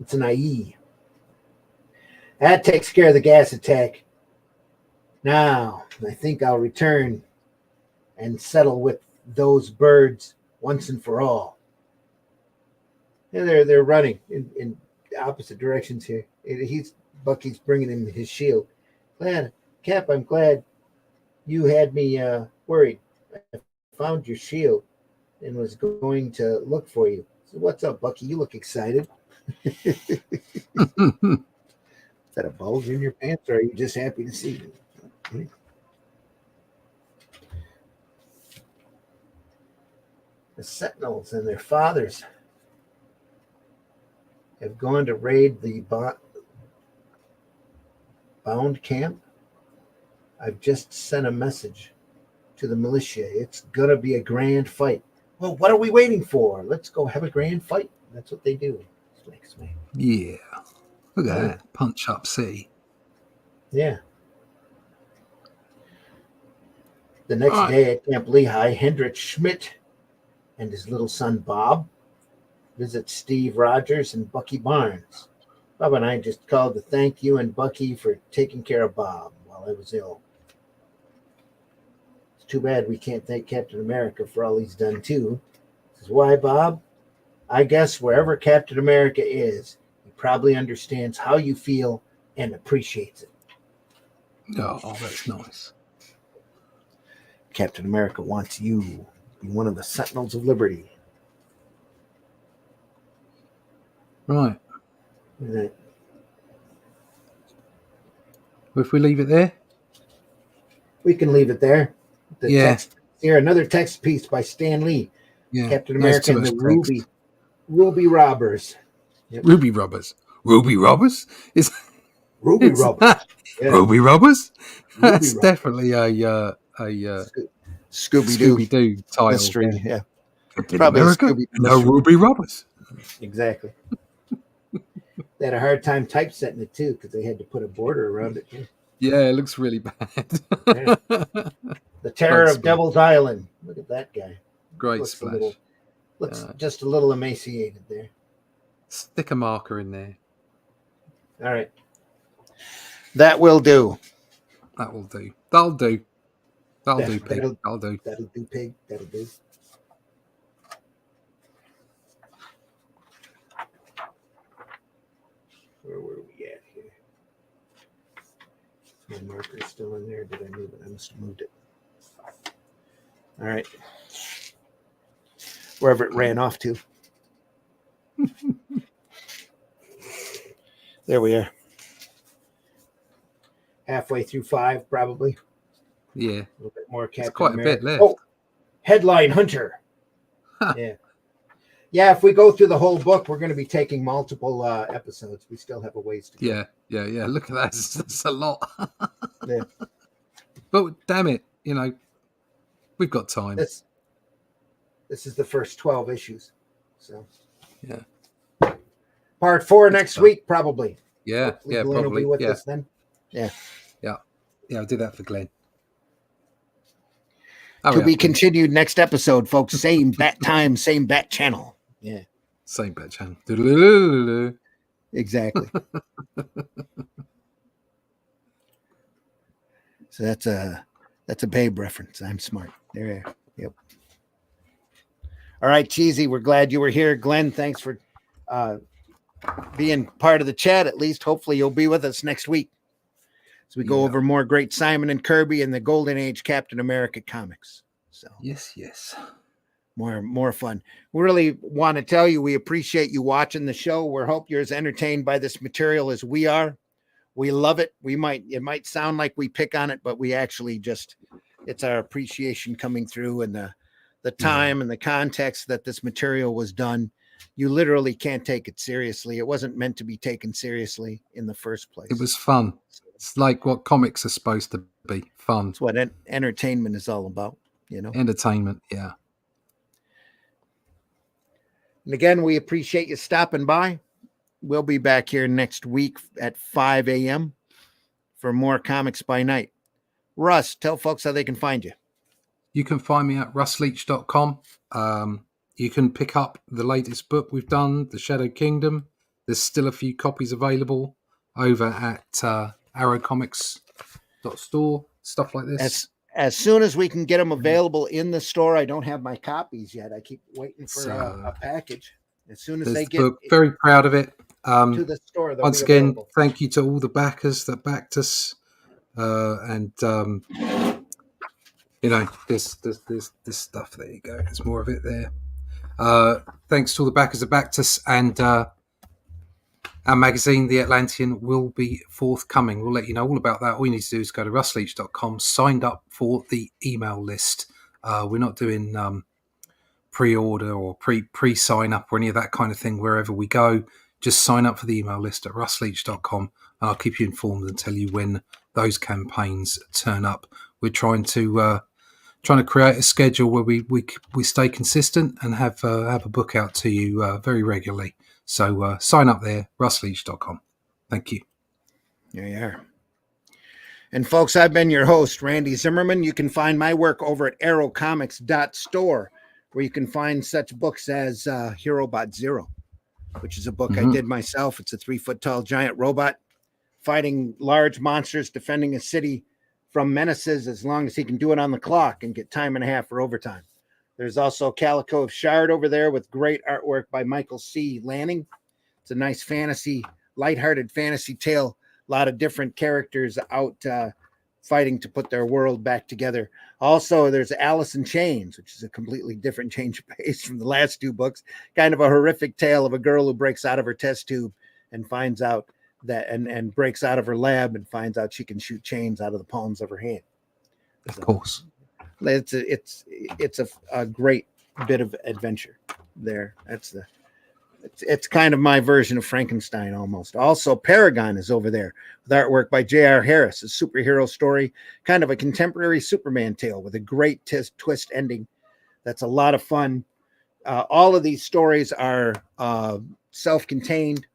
It's an IE. That takes care of the gas attack. Now, I think I'll return and settle with those birds once and for all. Yeah, they're running in opposite directions here. Bucky's bringing him his shield. Cap, I'm glad you had me worried. I found your shield and was going to look for you. So what's up, Bucky? You look excited. Is that a bulge in your pants, or are you just happy to see me? The Sentinels and their fathers have gone to raid the bound camp. I've just sent a message to the militia. It's going to be a grand fight. Well, what are we waiting for? Let's go have a grand fight. That's what they do. Yeah. Look at that. Punch up city. Yeah. The next day at Camp Lehigh, Hendrik Schmidt and his little son Bob visit Steve Rogers and Bucky Barnes. Bob and I just called to thank you and Bucky for taking care of Bob while I was ill. It's too bad we can't thank Captain America for all he's done too. This is why, Bob? I guess wherever Captain America is, he probably understands how you feel and appreciates it. Oh, that's nice. Captain America wants you to be one of the Sentinels of Liberty. Right. Well, if we leave it there? We can leave it there. Text here, another text piece by Stan Lee. Yeah. Captain America and the Ruby Robbers. Yep. Ruby Robbers? Ruby Robbers? Ruby Robbers. Yeah. Ruby Robbers? That's definitely a Scooby-Doo title. Mystery, yeah. Probably America? No Ruby Robbers. Exactly. They had a hard time typesetting it too because they had to put a border around it. Yeah, it looks really bad. Yeah. The Terror of Devil's Island. Look at that guy. Great splash. Looks just a little emaciated there. Stick a marker in there. All right. That will do. That will do. That'll do. That'll do, pig. That'll do. That'll do, pig. That'll do. Where were we at here? My marker's still in there. Did I move it? I must have moved it. All right. Wherever it ran off to. There we are. Halfway through 5, probably. Yeah. A little bit more Captain quite America. A bit left. Oh, headline Hunter. Yeah. Yeah, if we go through the whole book, we're going to be taking multiple episodes. We still have a ways to go. Yeah. Look at that. That's a lot. Yeah. But damn it, we've got time. This is the first 12 issues. So yeah. Part 4 next week, probably. Yeah, Hopefully Glenn probably. will be with us then. Yeah. I'll do that for Glenn. To be continued next episode, folks. Same bat time, same bat channel. Yeah. Same bat channel. Exactly. So that's a Babe reference. I'm smart. There. Yep. All right, Cheesy. We're glad you were here. Glenn, thanks for being part of the chat. At least, hopefully, you'll be with us next week as we go over more great Simon and Kirby and the Golden Age Captain America comics. So yes. More fun. We really want to tell you we appreciate you watching the show. We hope you're as entertained by this material as we are. We love it. It might sound like we pick on it, but we actually it's our appreciation coming through, and the time and the context that this material was done. You literally can't take it seriously. It wasn't meant to be taken seriously in the first place. It was fun. It's like what comics are supposed to be, fun. It's what entertainment is all about, Entertainment, yeah. And again, we appreciate you stopping by. We'll be back here next week at 5 a.m. for more Comics by Night. Russ, tell folks how they can find you. You can find me at russleach.com. You can pick up the latest book we've done, The Shadow Kingdom. There's still a few copies available over at arrowcomics.store, stuff like this. As soon as we can get them available in the store, I don't have my copies yet. I keep waiting for a package. As soon as they get book, very proud of it. To the store, once again, thank you to all the backers that backed us, and this stuff. There you go. There's more of it there. Thanks to all the backers that backed us, and our magazine, The Atlantean, will be forthcoming. We'll let you know all about that. All you need to do is go to russleach.com, signed up for the email list. We're not doing pre-order or pre-sign up or any of that kind of thing wherever we go. Just sign up for the email list at russleach.com, and I'll keep you informed and tell you when those campaigns turn up. We're trying to create a schedule where we stay consistent and have a book out to you very regularly. So sign up there, russleach.com. Thank you. There you are. And folks, I've been your host, Randy Zimmerman. You can find my work over at arrowcomics.store, where you can find such books as HeroBot Zero, which is a book I did myself. It's a 3-foot-tall giant robot fighting large monsters, defending a city from menaces as long as he can do it on the clock and get time and a half for overtime. There's also Calico of Shard over there with great artwork by Michael C. Lanning. It's a nice fantasy, lighthearted fantasy tale. A lot of different characters out fighting to put their world back together. Also, there's Alice in Chains, which is a completely different change of pace from the last two books. Kind of a horrific tale of a girl who breaks out of her test tube and finds out that, and breaks out of her lab and finds out she can shoot chains out of the palms of her hand. Of course. It's a great bit of adventure there. It's kind of my version of Frankenstein almost. Also, Paragon is over there with artwork by J.R. Harris, a superhero story, kind of a contemporary Superman tale with a great twist ending. That's a lot of fun. All of these stories are self-contained,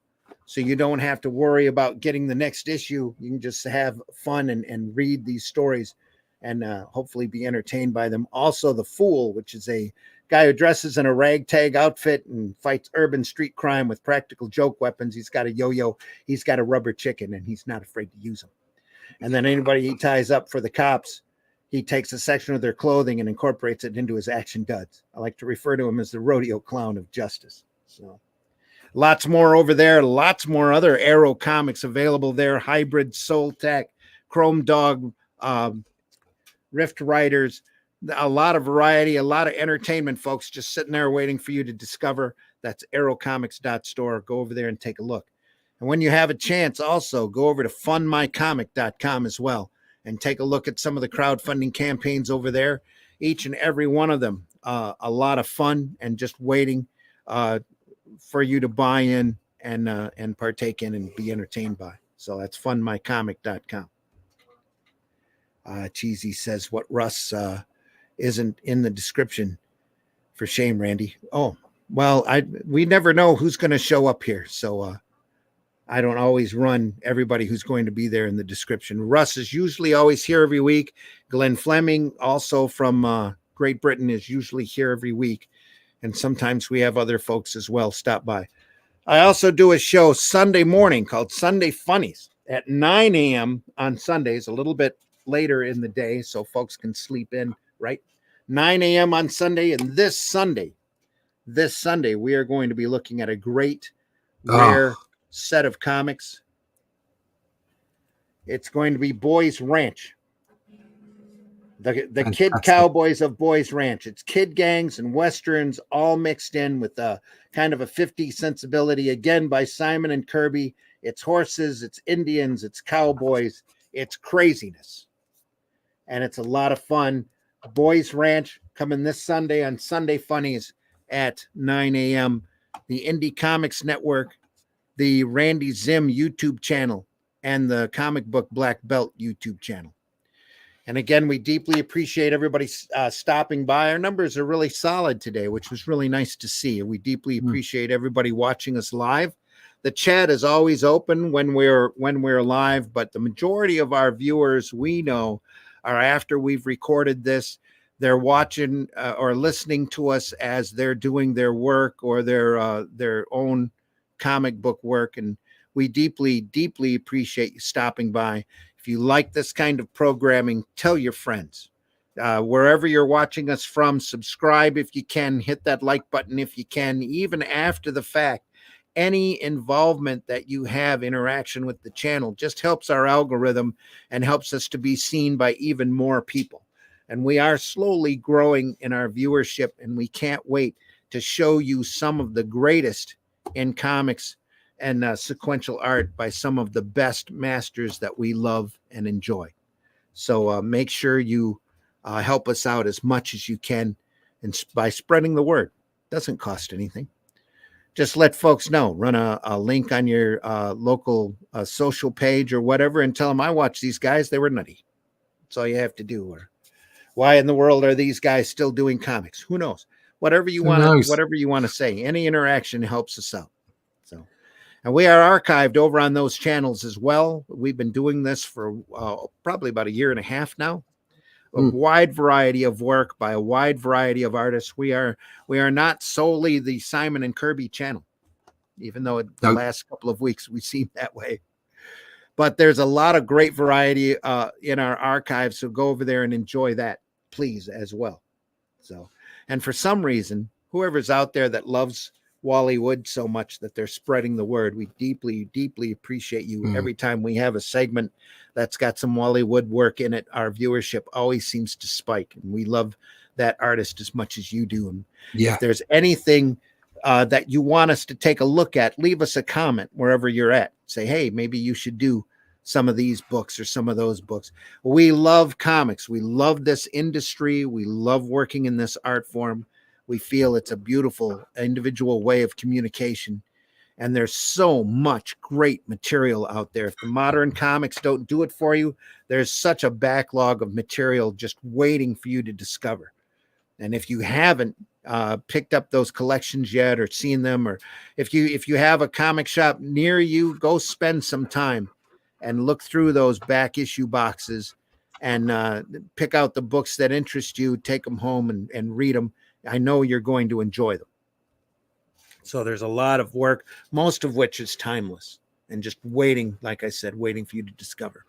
so you don't have to worry about getting the next issue. You can just have fun and read these stories and hopefully be entertained by them. Also, The Fool, which is a guy who dresses in a ragtag outfit and fights urban street crime with practical joke weapons. He's got a yo-yo, he's got a rubber chicken, and he's not afraid to use them. And then anybody he ties up for the cops, he takes a section of their clothing and incorporates it into his action duds. I like to refer to him as the rodeo clown of justice. So lots more over there, lots more other Arrow comics available there. Hybrid, Soul Tech, Chrome Dog, Rift Riders, a lot of variety, a lot of entertainment, folks, just sitting there waiting for you to discover. That's arrowcomics.store. Go over there and take a look. And when you have a chance, also go over to fundmycomic.com as well and take a look at some of the crowdfunding campaigns over there. Each and every one of them, a lot of fun and just waiting for you to buy in and partake in and be entertained by. So that's fundmycomic.com. Cheesy says what Russ isn't in the description. For shame, Randy. Oh, well, we never know who's going to show up here. So I don't always run everybody who's going to be there in the description. Russ is usually always here every week. Glenn Fleming, also from Great Britain, is usually here every week. And sometimes we have other folks as well stop by. I also do a show Sunday morning called Sunday Funnies at 9 a.m. on Sundays, a little bit later in the day so folks can sleep in, right? 9 a.m. on Sunday. And this Sunday, we are going to be looking at a great, rare set of comics. It's going to be Boys Ranch. The kid cowboys of Boys Ranch. It's kid gangs and westerns all mixed in with a kind of a 50s sensibility, again by Simon and Kirby. It's horses, it's Indians, it's cowboys, it's craziness. And it's a lot of fun. Boys Ranch coming this Sunday on Sunday Funnies at 9 a.m. The Indie Comics Network, the Randy Zim YouTube channel, and the Comic Book Black Belt YouTube channel. And again, we deeply appreciate everybody stopping by. Our numbers are really solid today, which was really nice to see. We deeply appreciate everybody watching us live. The chat is always open when we're live, but the majority of our viewers, we know, are after we've recorded this. They're watching or listening to us as they're doing their work or their own comic book work. And we deeply, deeply appreciate you stopping by. If you like this kind of programming, tell your friends. Wherever you're watching us from, subscribe if you can, hit that like button if you can, even after the fact. Any involvement that you have, interaction with the channel, just helps our algorithm and helps us to be seen by even more people. And we are slowly growing in our viewership, and we can't wait to show you some of the greatest in comics and sequential art by some of the best masters that we love and enjoy. So make sure you help us out as much as you can, and by spreading the word. Doesn't cost anything. Just let folks know. Run a link on your local social page or whatever and tell them, I watched these guys. They were nutty. That's all you have to do. Or why in the world are these guys still doing comics? Who knows? Whatever you want to say. Any interaction helps us out. So, and we are archived over on those channels as well. We've been doing this for probably about a year and a half now. A wide variety of work by a wide variety of artists. We are not solely the Simon and Kirby channel, even though the last couple of weeks we seem that way. But there's a lot of great variety in our archives, so go over there and enjoy that, please, as well. So, and for some reason, whoever's out there that loves Wally Wood so much that they're spreading the word, we deeply, deeply appreciate you. Every time we have a segment that's got some Wally Wood work in it, our viewership always seems to spike, and we love that artist as much as you do. And if there's anything that you want us to take a look at, leave us a comment wherever you're at. Say, hey, maybe you should do some of these books or some of those books. We love comics. We love this industry. We love working in this art form. We feel it's a beautiful individual way of communication. And there's so much great material out there. If the modern comics don't do it for you, there's such a backlog of material just waiting for you to discover. And if you haven't picked up those collections yet or seen them, or if you have a comic shop near you, go spend some time and look through those back issue boxes and pick out the books that interest you, take them home and read them. I know you're going to enjoy them. So there's a lot of work, most of which is timeless and just waiting, like I said, waiting for you to discover.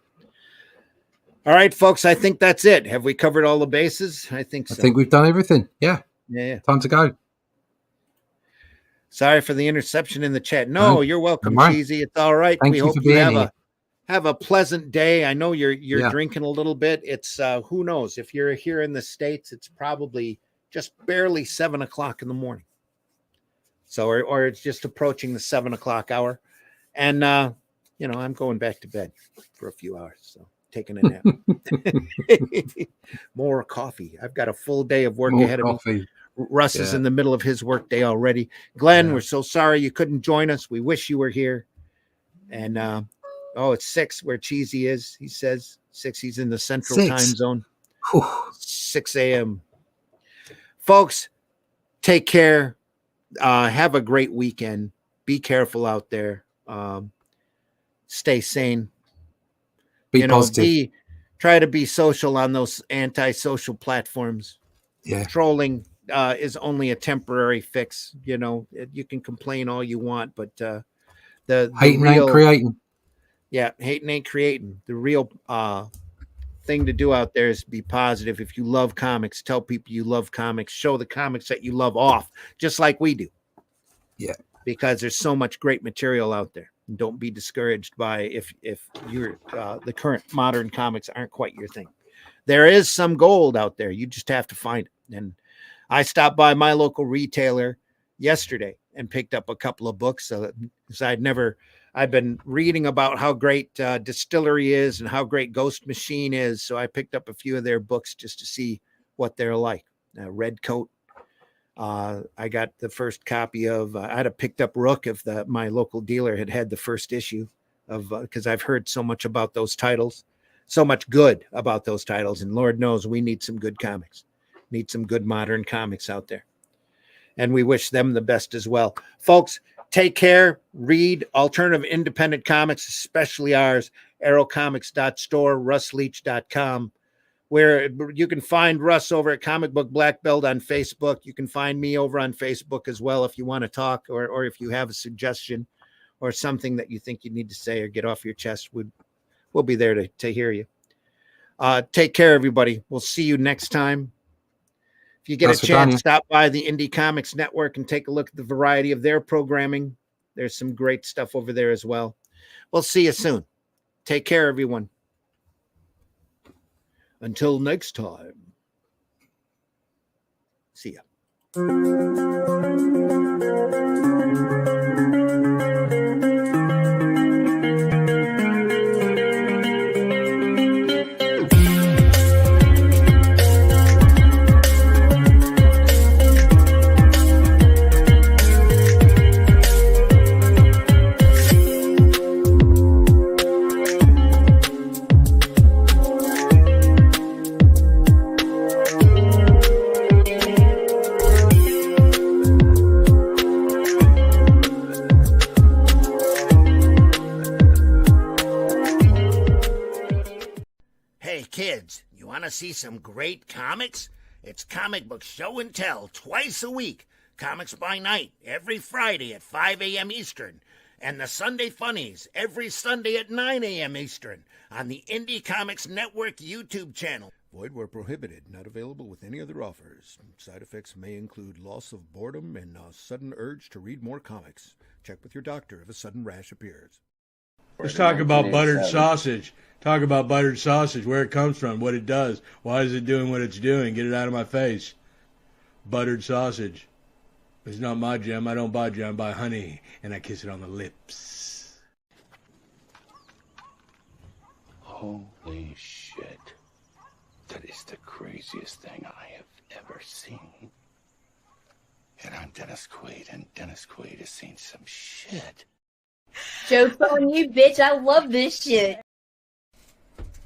All right, folks, I think that's it. Have we covered all the bases? I think so. I think we've done everything. Yeah. Time to go. Sorry for the interception in the chat. No, you're welcome, Cheesy. It's all right. Thank we hope you have a pleasant day. I know you're drinking a little bit. It's who knows? If you're here in the States, it's probably just barely 7 o'clock in the morning. So, or it's just approaching the 7 o'clock hour. And, I'm going back to bed for a few hours. So taking a nap. More coffee. I've got a full day of work ahead of me. Russ is in the middle of his workday already. Glenn, we're so sorry you couldn't join us. We wish you were here. And it's 6 where Cheesy is. He says 6. He's in the central time zone. 6 a.m. Folks, take care. Have a great weekend. Be careful out there. Stay sane. Be positive. Try to be social on those anti-social platforms. Yeah. Trolling is only a temporary fix. You can complain all you want, but the hating ain't creating. Yeah, hating ain't creating. The real thing to do out there is be positive. If you love comics, tell people you love comics. Show the comics that you love off, just like we do. Yeah. Because there's so much great material out there. And don't be discouraged by if you're the current modern comics aren't quite your thing. There is some gold out there. You just have to find it. And I stopped by my local retailer yesterday and picked up a couple of books. Because I've been reading about how great Distillery is and how great Ghost Machine is. So I picked up a few of their books just to see what they're like. Red Coat. I got the first copy of, I'd have picked up Rook if my local dealer had the first issue of, because I've heard so much about those titles, so much good about those titles. And Lord knows we need some good comics, need some good modern comics out there. And we wish them the best as well. Folks, take care, read alternative independent comics, especially ours, arrowcomics.store, russleach.com. where you can find Russ over at Comic Book Black Belt on Facebook. You can find me over on Facebook as well if you want to talk or if you have a suggestion or something that you think you need to say or get off your chest. We'll be there to hear you. Take care, everybody. We'll see you next time. If you get a chance, stop by the Indie Comics Network and take a look at the variety of their programming. There's some great stuff over there as well. We'll see you soon. Take care, everyone. Until next time. See ya. See some great comics? It's Comic Book Show and Tell twice a week. Comics by Night every Friday at 5 a.m. Eastern. And the Sunday Funnies every Sunday at 9 a.m. Eastern on the Indie Comics Network YouTube channel. Void where prohibited. Not available with any other offers. Side effects may include loss of boredom and a sudden urge to read more comics. Check with your doctor if a sudden rash appears. Let's talk about buttered sausage. Talk about buttered sausage, where it comes from, what it does. Why is it doing what it's doing? Get it out of my face. Buttered sausage. It's not my jam. I don't buy jam. I buy honey, and I kiss it on the lips. Holy shit. That is the craziest thing I have ever seen. And I'm Dennis Quaid, and Dennis Quaid has seen some shit. Joke's on you, bitch. I love this shit.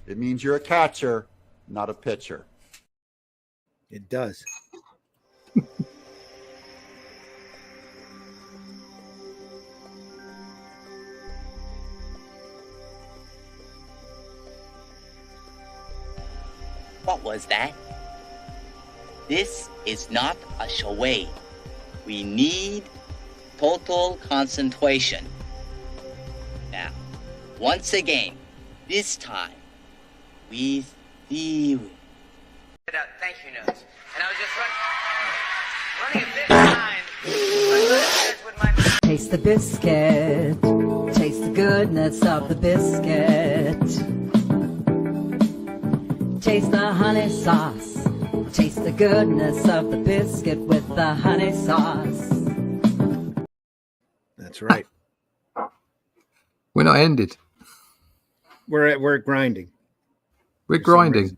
It means you're a catcher, not a pitcher. It does. What was that? This is not a charade. We need total concentration. Now, once again, this time, with the... Thank you notes. And I was just running a bit behind. Taste the biscuit. Taste the goodness of the biscuit. Taste the honey sauce. Taste the goodness of the biscuit with the honey sauce. That's right. We're not ended. We're grinding. We're grinding.